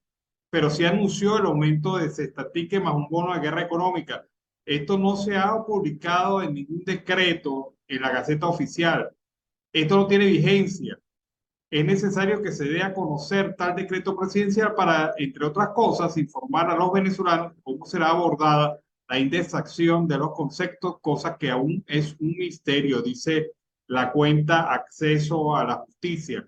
pero sí anunció el aumento de cestatique más un bono de guerra económica. Esto no se ha publicado en ningún decreto en la Gaceta Oficial. Esto no tiene vigencia. Es necesario que se dé a conocer tal decreto presidencial para, entre otras cosas, informar a los venezolanos cómo será abordada la indexación de los conceptos, cosa que aún es un misterio, dice la cuenta Acceso a la Justicia.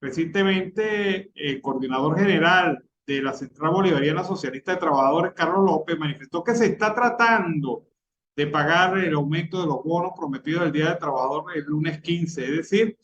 Recientemente, el coordinador general de la Central Bolivariana Socialista de Trabajadores, Carlos López, manifestó que se está tratando de pagar el aumento de los bonos prometidos el Día del Trabajador el lunes 15, es decir,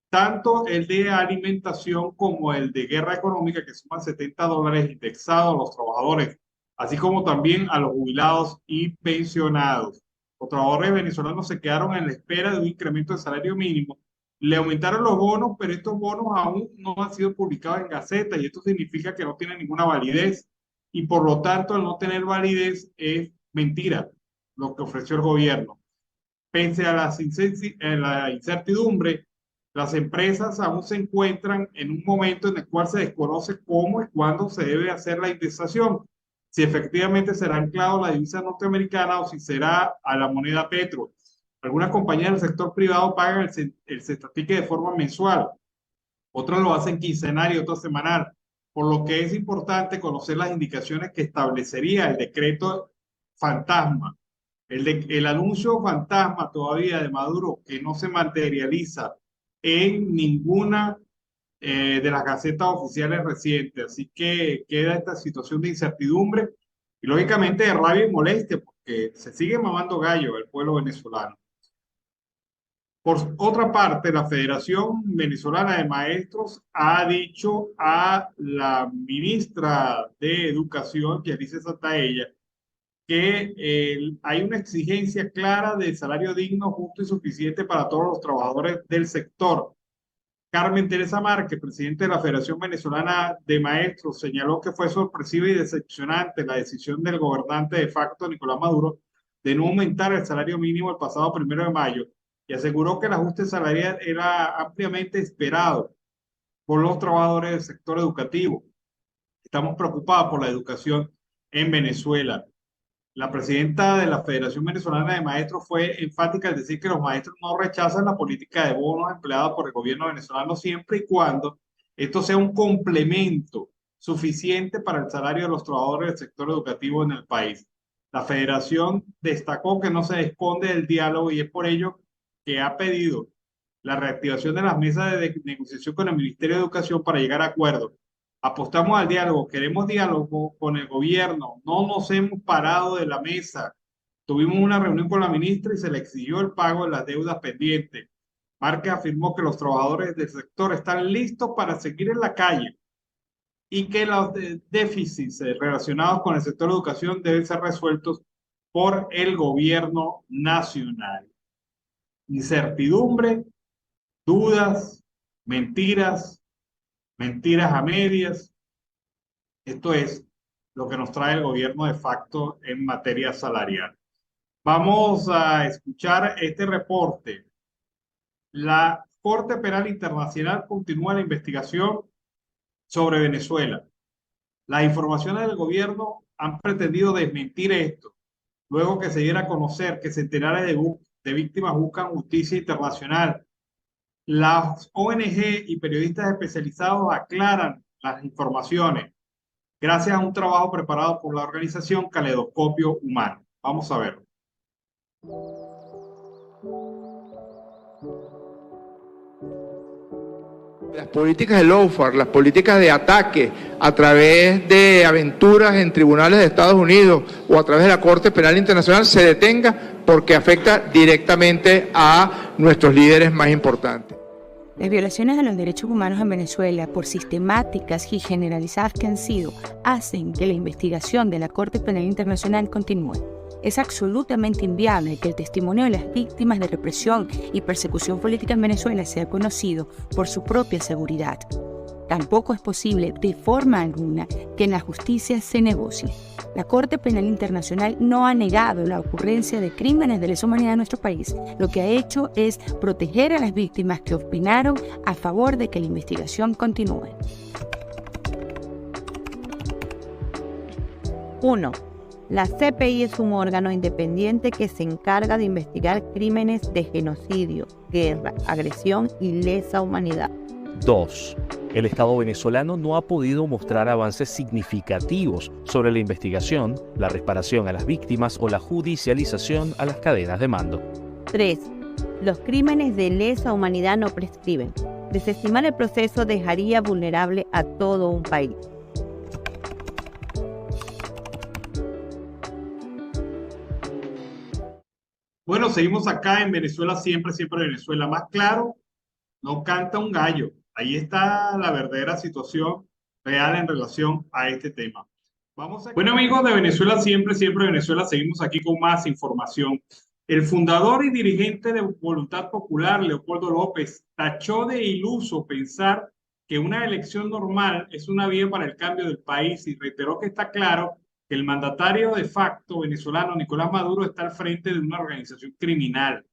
tanto el de alimentación como el de guerra económica, que suman 70 dólares indexados a los trabajadores, así como también a los jubilados y pensionados. Los trabajadores venezolanos se quedaron en la espera de un incremento del salario mínimo. Le aumentaron los bonos, pero estos bonos aún no han sido publicados en Gaceta, y esto significa que no tienen ninguna validez. y por lo tanto al no tener validez es mentira lo que ofreció el gobierno. Pese a la incertidumbre, las empresas aún se encuentran en un momento en el cual se desconoce cómo y cuándo se debe hacer la indexación, si efectivamente será anclado a la divisa norteamericana o si será a la moneda petro. Algunas compañías del sector privado pagan el cestatique de forma mensual, otras lo hacen quincenal y otras semanal, por lo que es importante conocer las indicaciones que establecería el decreto fantasma. El anuncio fantasma todavía de Maduro que no se materializa en ninguna de las gacetas oficiales recientes. Así que queda esta situación de incertidumbre y lógicamente de rabia y molestia porque se sigue mamando gallo el pueblo venezolano. Por otra parte, la Federación Venezolana de Maestros ha dicho a la ministra de Educación, Yalice Santaella, que hay una exigencia clara de salario digno, justo y suficiente para todos los trabajadores del sector. Carmen Teresa Márquez, presidente de la Federación Venezolana de Maestros, señaló que fue sorpresiva y decepcionante la decisión del gobernante de facto, Nicolás Maduro, de no aumentar el salario mínimo el pasado 1 de mayo y aseguró que el ajuste salarial era ampliamente esperado por los trabajadores del sector educativo. Estamos preocupados por la educación en Venezuela. La presidenta de la Federación Venezolana de Maestros fue enfática al decir que los maestros no rechazan la política de bonos empleada por el gobierno venezolano siempre y cuando esto sea un complemento suficiente para el salario de los trabajadores del sector educativo en el país. La federación destacó que no se esconde del diálogo y es por ello que ha pedido la reactivación de las mesas de negociación con el Ministerio de Educación para llegar a acuerdos. Apostamos al diálogo, queremos diálogo con el gobierno, no nos hemos parado de la mesa. Tuvimos una reunión con la ministra y se le exigió el pago de las deudas pendientes. Márquez afirmó que los trabajadores del sector están listos para seguir en la calle y que los déficits relacionados con el sector de educación deben ser resueltos por el gobierno nacional. Incertidumbre, dudas, mentiras, mentiras a medias. Esto es lo que nos trae el gobierno de facto en materia salarial. Vamos a escuchar este reporte. La Corte Penal Internacional continúa la investigación sobre Venezuela. Las informaciones del gobierno han pretendido desmentir esto, luego que se diera a conocer que centenares de víctimas buscan justicia internacional. Las ONG y periodistas especializados aclaran las informaciones gracias a un trabajo preparado por la organización Caleidoscopio Humano. Vamos a verlo. Las políticas de lawfare, las políticas de ataque a través de aventuras en tribunales de Estados Unidos o a través de la Corte Penal Internacional se detenga porque afecta directamente a nuestros líderes más importantes. Las violaciones de los derechos humanos en Venezuela, por sistemáticas y generalizadas que han sido, hacen que la investigación de la Corte Penal Internacional continúe. Es absolutamente inviable que el testimonio de las víctimas de represión y persecución política en Venezuela sea conocido por su propia seguridad. Tampoco es posible, de forma alguna, que en la justicia se negocie. La Corte Penal Internacional no ha negado la ocurrencia de crímenes de lesa humanidad en nuestro país. Lo que ha hecho es proteger a las víctimas que opinaron a favor de que la investigación continúe. 1. La CPI es un órgano independiente que se encarga de investigar crímenes de genocidio, guerra, agresión y lesa humanidad. 2. El Estado venezolano no ha podido mostrar avances significativos sobre la investigación, la reparación a las víctimas o la judicialización a las cadenas de mando. 3. Los crímenes de lesa humanidad no prescriben. Desestimar el proceso dejaría vulnerable a todo un país. Bueno, seguimos acá en Venezuela, siempre Venezuela. Más claro, no canta un gallo. Ahí está la verdadera situación real en relación a este tema. Bueno, amigos de Venezuela, siempre Venezuela, seguimos aquí con más información. El fundador y dirigente de Voluntad Popular, Leopoldo López, tachó de iluso pensar que una elección normal es una vía para el cambio del país y reiteró que está claro que el mandatario de facto venezolano Nicolás Maduro está al frente de una organización criminal.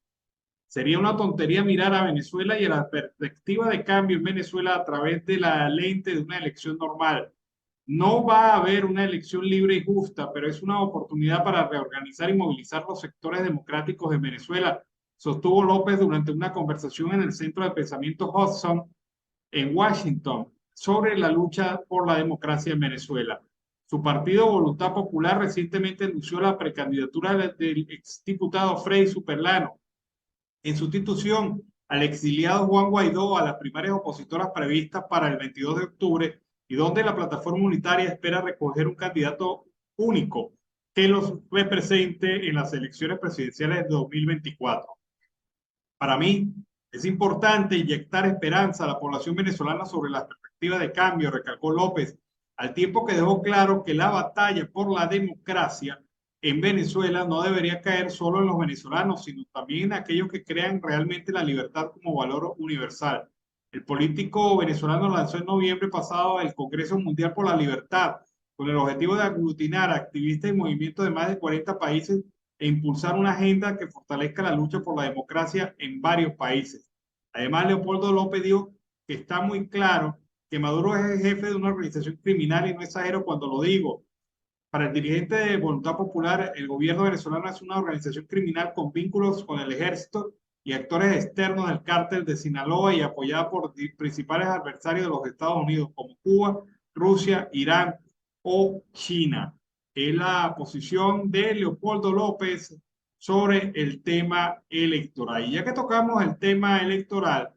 Sería una tontería mirar a Venezuela y a la perspectiva de cambio en Venezuela a través de la lente de una elección normal. No va a haber una elección libre y justa, pero es una oportunidad para reorganizar y movilizar los sectores democráticos de Venezuela, sostuvo López durante una conversación en el Centro de Pensamiento Hudson en Washington sobre la lucha por la democracia en Venezuela. Su partido Voluntad Popular recientemente anunció la precandidatura del exdiputado Freddy Superlano en sustitución al exiliado Juan Guaidó a las primarias opositoras previstas para el 22 de octubre y donde la plataforma unitaria espera recoger un candidato único que los represente en las elecciones presidenciales de 2024. Para mí, es importante inyectar esperanza a la población venezolana sobre la perspectiva de cambio, recalcó López, al tiempo que dejó claro que la batalla por la democracia en Venezuela no debería caer solo en los venezolanos, sino también en aquellos que crean realmente la libertad como valor universal. El político venezolano lanzó en noviembre pasado el Congreso Mundial por la Libertad, con el objetivo de aglutinar activistas y movimientos de más de 40 países e impulsar una agenda que fortalezca la lucha por la democracia en varios países. Además, Leopoldo López dijo que está muy claro que Maduro es el jefe de una organización criminal y no exagero cuando lo digo. Para el dirigente de Voluntad Popular, el gobierno venezolano es una organización criminal con vínculos con el ejército y actores externos del cártel de Sinaloa y apoyada por principales adversarios de los Estados Unidos como Cuba, Rusia, Irán o China. Es la posición de Leopoldo López sobre el tema electoral. Y ya que tocamos el tema electoral,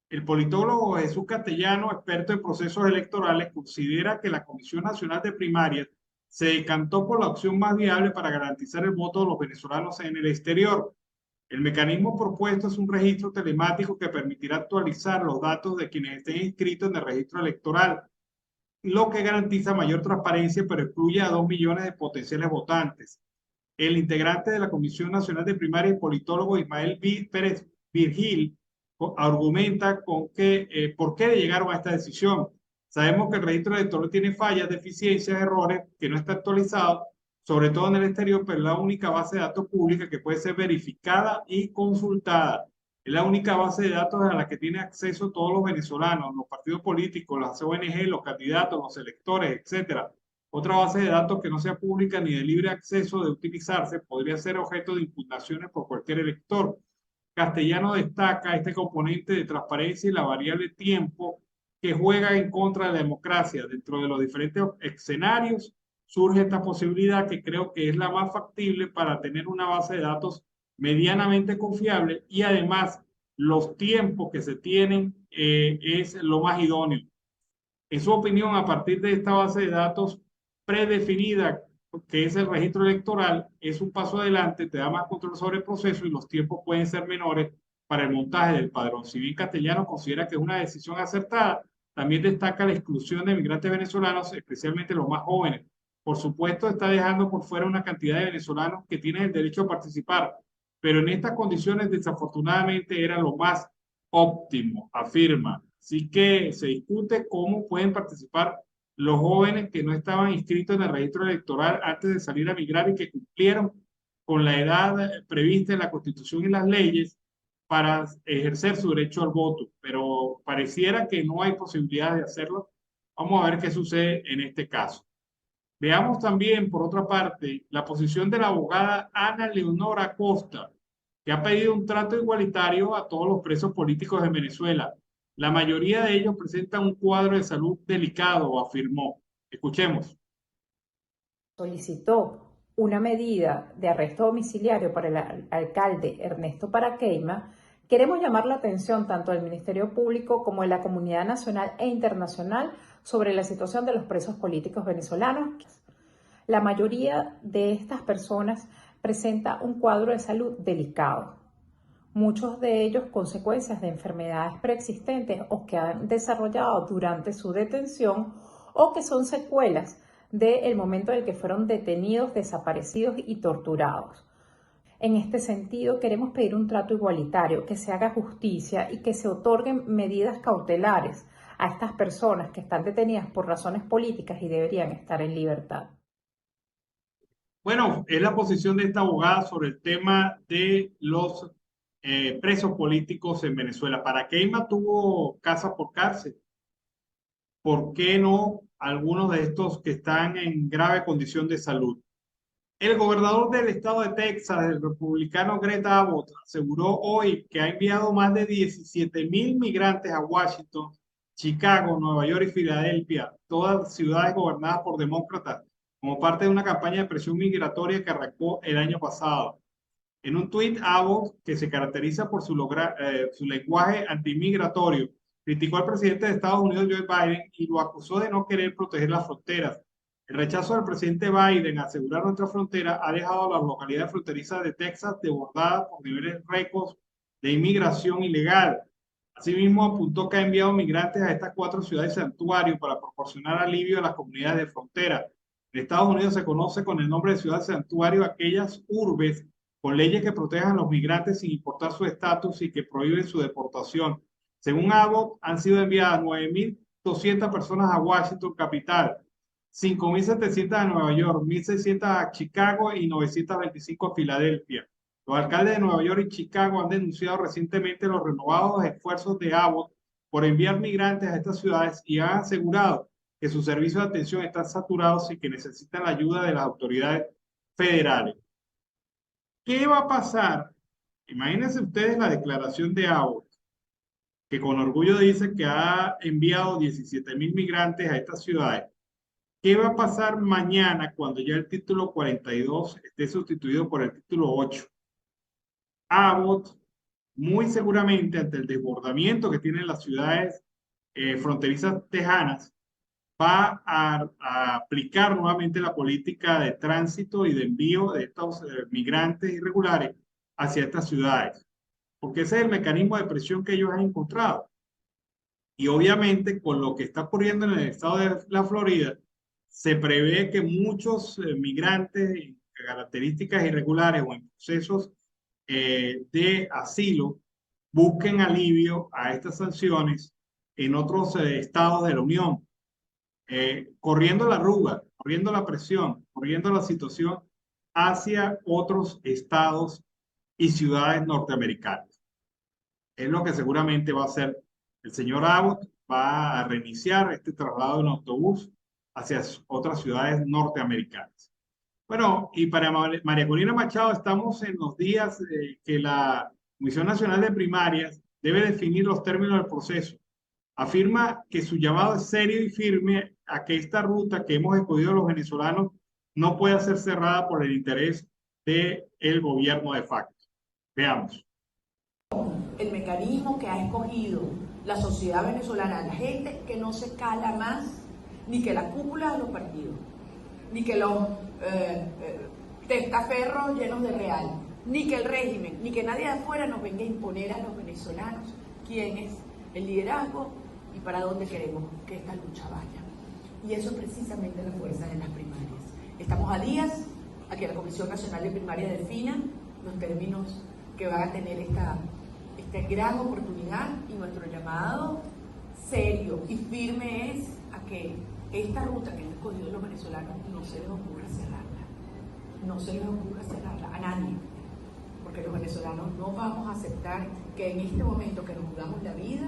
el politólogo Jesús Castellano, experto en procesos electorales, considera que la Comisión Nacional de Primarias se decantó por la opción más viable para garantizar el voto de los venezolanos en el exterior. El mecanismo propuesto es un registro telemático que permitirá actualizar los datos de quienes estén inscritos en el registro electoral, lo que garantiza mayor transparencia, pero excluye a 2 millones de potenciales votantes. El integrante de la Comisión Nacional de Primarias, politólogo Ismael Pérez Virgil, argumenta con que, por qué llegaron a esta decisión. Sabemos que el registro electoral tiene fallas, deficiencias, errores, que no está actualizado, sobre todo en el exterior, pero es la única base de datos pública que puede ser verificada y consultada. Es la única base de datos a la que tienen acceso todos los venezolanos, los partidos políticos, las ONG, los candidatos, los electores, etc. Otra base de datos que no sea pública ni de libre acceso de utilizarse podría ser objeto de impugnaciones por cualquier elector. Castellano destaca este componente de transparencia y la variable tiempo que juega en contra de la democracia. Dentro de los diferentes escenarios surge esta posibilidad que creo que es la más factible para tener una base de datos medianamente confiable y además los tiempos que se tienen es lo más idóneo. En su opinión, a partir de esta base de datos predefinida, que es el registro electoral, es un paso adelante, te da más control sobre el proceso y los tiempos pueden ser menores para el montaje del padrón. Si bien Castellano considera que es una decisión acertada, también destaca la exclusión de migrantes venezolanos, especialmente los más jóvenes. Por supuesto, está dejando por fuera una cantidad de venezolanos que tienen el derecho a participar, pero en estas condiciones desafortunadamente era lo más óptimo, afirma. Así que se discute cómo pueden participar los jóvenes que no estaban inscritos en el registro electoral antes de salir a migrar y que cumplieron con la edad prevista en la Constitución y las leyes para ejercer su derecho al voto, pero pareciera que no hay posibilidad de hacerlo. Vamos a ver qué sucede en este caso. Veamos también, por otra parte, la posición de la abogada Ana Leonora Costa, que ha pedido un trato igualitario a todos los presos políticos de Venezuela. La mayoría de ellos presentan un cuadro de salud delicado, afirmó. Escuchemos. Solicitó una medida de arresto domiciliario para el alcalde Ernesto Paraqueima. Queremos llamar la atención tanto del Ministerio Público como de la comunidad nacional e internacional sobre la situación de los presos políticos venezolanos. La mayoría de estas personas presenta un cuadro de salud delicado. Muchos de ellos consecuencias de enfermedades preexistentes o que han desarrollado durante su detención o que son secuelas del momento en el que fueron detenidos, desaparecidos y torturados. En este sentido, queremos pedir un trato igualitario, que se haga justicia y que se otorguen medidas cautelares a estas personas que están detenidas por razones políticas y deberían estar en libertad? Bueno, es la posición de esta abogada sobre el tema de los presos políticos en Venezuela. ¿Para Keima tuvo casa por cárcel? ¿Por qué no algunos de estos que están en grave condición de salud? El gobernador del estado de Texas, el republicano Greg Abbott, aseguró hoy que ha enviado más de 17,000 migrantes a Washington, Chicago, Nueva York y Filadelfia, todas ciudades gobernadas por demócratas, como parte de una campaña de presión migratoria que arrancó el año pasado. En un tuit, Abbott, que se caracteriza por su lenguaje antimigratorio, criticó al presidente de Estados Unidos, Joe Biden, y lo acusó de no querer proteger las fronteras. El rechazo del presidente Biden a asegurar nuestra frontera ha dejado a las localidades fronterizas de Texas desbordadas por niveles récords de inmigración ilegal. Asimismo, apuntó que ha enviado migrantes a estas 4 ciudades santuario para proporcionar alivio a las comunidades de frontera. En Estados Unidos se conoce con el nombre de ciudad santuario aquellas urbes con leyes que protejan a los migrantes sin importar su estatus y que prohíben su deportación. Según Abbott, han sido enviadas 9,200 personas a Washington, capital, 5,700 a Nueva York, 1,600 a Chicago y 925 a Filadelfia. Los alcaldes de Nueva York y Chicago han denunciado recientemente los renovados esfuerzos de Abbott por enviar migrantes a estas ciudades y han asegurado que sus servicios de atención están saturados y que necesitan la ayuda de las autoridades federales. ¿Qué va a pasar? Imagínense ustedes la declaración de Abbott, que con orgullo dice que ha enviado 17,000 migrantes a estas ciudades. ¿Qué va a pasar mañana cuando ya el título 42 esté sustituido por el título 8? Abbott, muy seguramente ante el desbordamiento que tienen las ciudades fronterizas tejanas, va a aplicar nuevamente la política de tránsito y de envío de estos migrantes irregulares hacia estas ciudades, porque ese es el mecanismo de presión que ellos han encontrado. Y obviamente con lo que está ocurriendo en el estado de la Florida, se prevé que muchos migrantes en características irregulares o en procesos de asilo busquen alivio a estas sanciones en otros estados de la Unión, corriendo la arruga, corriendo la presión, corriendo la situación hacia otros estados y ciudades norteamericanas. Es lo que seguramente va a hacer el señor Abbott, va a reiniciar este traslado en autobús hacia otras ciudades norteamericanas. Bueno, y para María Corina Machado, estamos en los días que la Comisión Nacional de Primarias debe definir los términos del proceso. Afirma que su llamado es serio y firme a que esta ruta que hemos escogido los venezolanos no pueda ser cerrada por el interés del gobierno de facto. Veamos. El mecanismo que ha escogido la sociedad venezolana, la gente que no se cala más ni que la cúpula de los partidos, ni que los testaferros llenos de real, ni que el régimen, ni que nadie de afuera nos venga a imponer a los venezolanos quién es el liderazgo y para dónde queremos que esta lucha vaya. Y eso es precisamente la fuerza de las primarias. Estamos a días a que la Comisión Nacional de Primarias defina los términos que van a tener esta gran oportunidad, y nuestro llamado serio y firme es a que esta ruta que han escogido los venezolanos no se les ocurra cerrarla. No se les ocurra cerrarla a nadie, porque los venezolanos no vamos a aceptar que en este momento que nos jugamos la vida,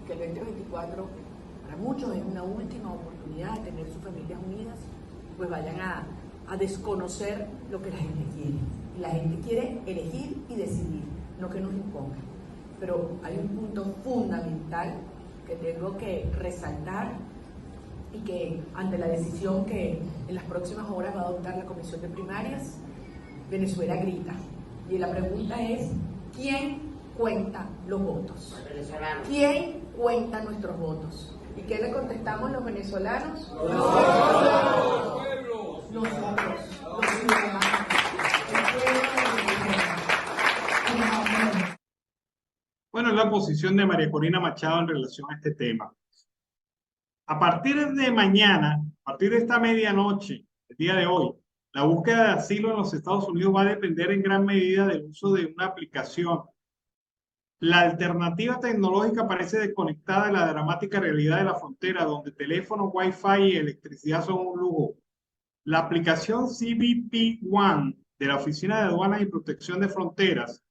que el 2024 para muchos es una última oportunidad de tener sus familias unidas, pues vayan a desconocer lo que la gente quiere. Y la gente quiere elegir y decidir, no que nos impongan. Pero hay un punto fundamental que tengo que resaltar y que ante la decisión que en las próximas horas va a adoptar la Comisión de Primarias, Venezuela grita. Y la pregunta es, ¿quién cuenta los votos? ¿Quién cuenta nuestros votos? ¿Y qué le contestamos los venezolanos? Nosotros, los ciudadanos. Bueno, es la posición de María Corina Machado en relación a este tema. A partir de mañana, a partir de esta medianoche, el día de hoy, la búsqueda de asilo en los Estados Unidos va a depender en gran medida del uso de una aplicación La alternativa tecnológica parece desconectada de la dramática realidad de la frontera, donde teléfono, Wi-Fi y electricidad son un lujo. La aplicación CBP One de la Oficina de Aduanas y Protección de Fronteras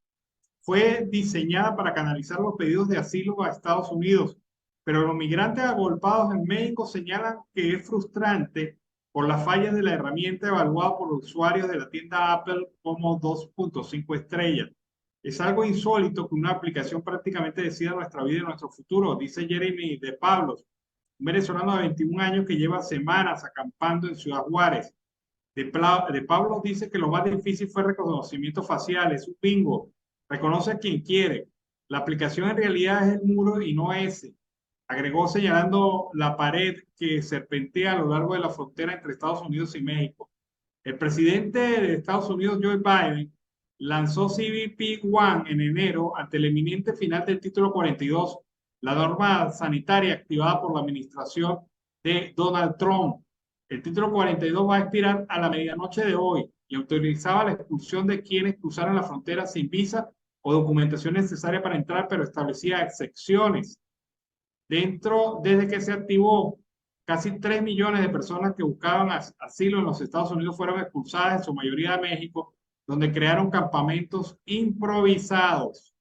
fue diseñada para canalizar los pedidos de asilo a Estados Unidos, pero los migrantes agolpados en México señalan que es frustrante por las fallas de la herramienta evaluada por los usuarios de la tienda Apple como 2.5 estrellas. Es algo insólito que una aplicación prácticamente decida nuestra vida y nuestro futuro, dice Jeremy de Pablos, un venezolano de 21 años que lleva semanas acampando en Ciudad Juárez. De Pablos dice que lo más difícil fue el reconocimiento facial, es un bingo, reconoce a quien quiere. La aplicación en realidad es el muro y no ese. Agregó señalando la pared que serpentea a lo largo de la frontera entre Estados Unidos y México. El presidente de Estados Unidos, Joe Biden, lanzó CBP One en enero ante el inminente final del título 42, la norma sanitaria activada por la administración de Donald Trump. El título 42 va a expirar a la medianoche de hoy y autorizaba la expulsión de quienes cruzaran la frontera sin visa o documentación necesaria para entrar, pero establecía excepciones. Desde que se activó, casi 3 millones de personas que buscaban asilo en los Estados Unidos fueron expulsadas, en su mayoría de México, donde crearon campamentos improvisados.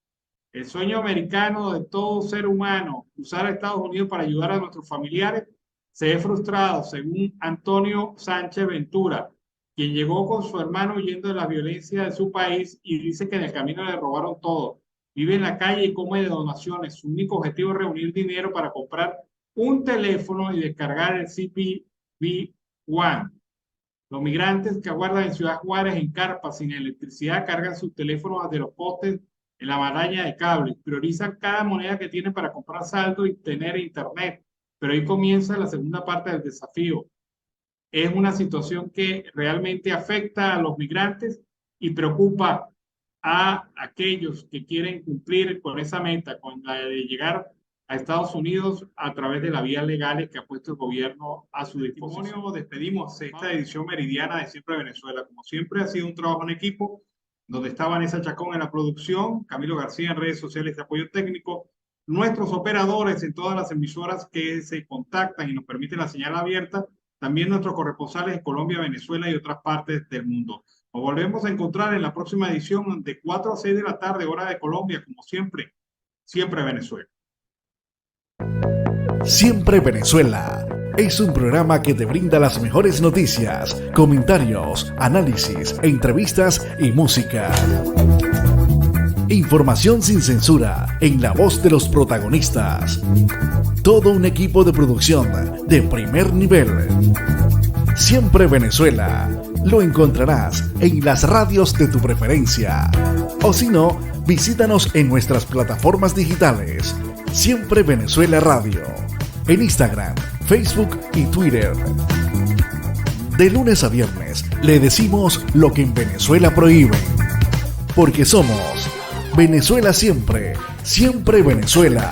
El sueño americano de todo ser humano, cruzar a Estados Unidos para ayudar a nuestros familiares, se ve frustrado, según Antonio Sánchez Ventura, quien llegó con su hermano huyendo de la violencia de su país y dice que en el camino le robaron todo. Vive en la calle y come de donaciones. Su único objetivo es reunir dinero para comprar un teléfono y descargar el CBP One. Los migrantes que aguardan en Ciudad Juárez en carpas sin electricidad cargan sus teléfonos desde los postes en la maraña de cables. Priorizan cada moneda que tienen para comprar saldo y tener internet. Pero ahí comienza la segunda parte del desafío. Es una situación que realmente afecta a los migrantes y preocupa a aquellos que quieren cumplir con esa meta, con la de llegar a Estados Unidos a través de las vías legales que ha puesto el gobierno a su disposición. Despedimos esta edición meridiana de Siempre Venezuela. Como siempre ha sido un trabajo en equipo, donde está Vanessa Chacón en la producción, Camilo García en redes sociales de apoyo técnico, nuestros operadores en todas las emisoras que se contactan y nos permiten la señal abierta, también nuestros corresponsales en Colombia, Venezuela y otras partes del mundo. Nos volvemos a encontrar en la próxima edición de 4 a 6 de la tarde, hora de Colombia, como siempre, Siempre Venezuela. Siempre Venezuela es un programa que te brinda las mejores noticias, comentarios, análisis, entrevistas y música. Información sin censura en la voz de los protagonistas. Todo un equipo de producción de primer nivel. Siempre Venezuela lo encontrarás en las radios de tu preferencia. O si no, visítanos en nuestras plataformas digitales. Siempre Venezuela Radio. En Instagram, Facebook y Twitter. De lunes a viernes le decimos lo que en Venezuela prohíben. Porque somos Venezuela siempre, siempre Venezuela.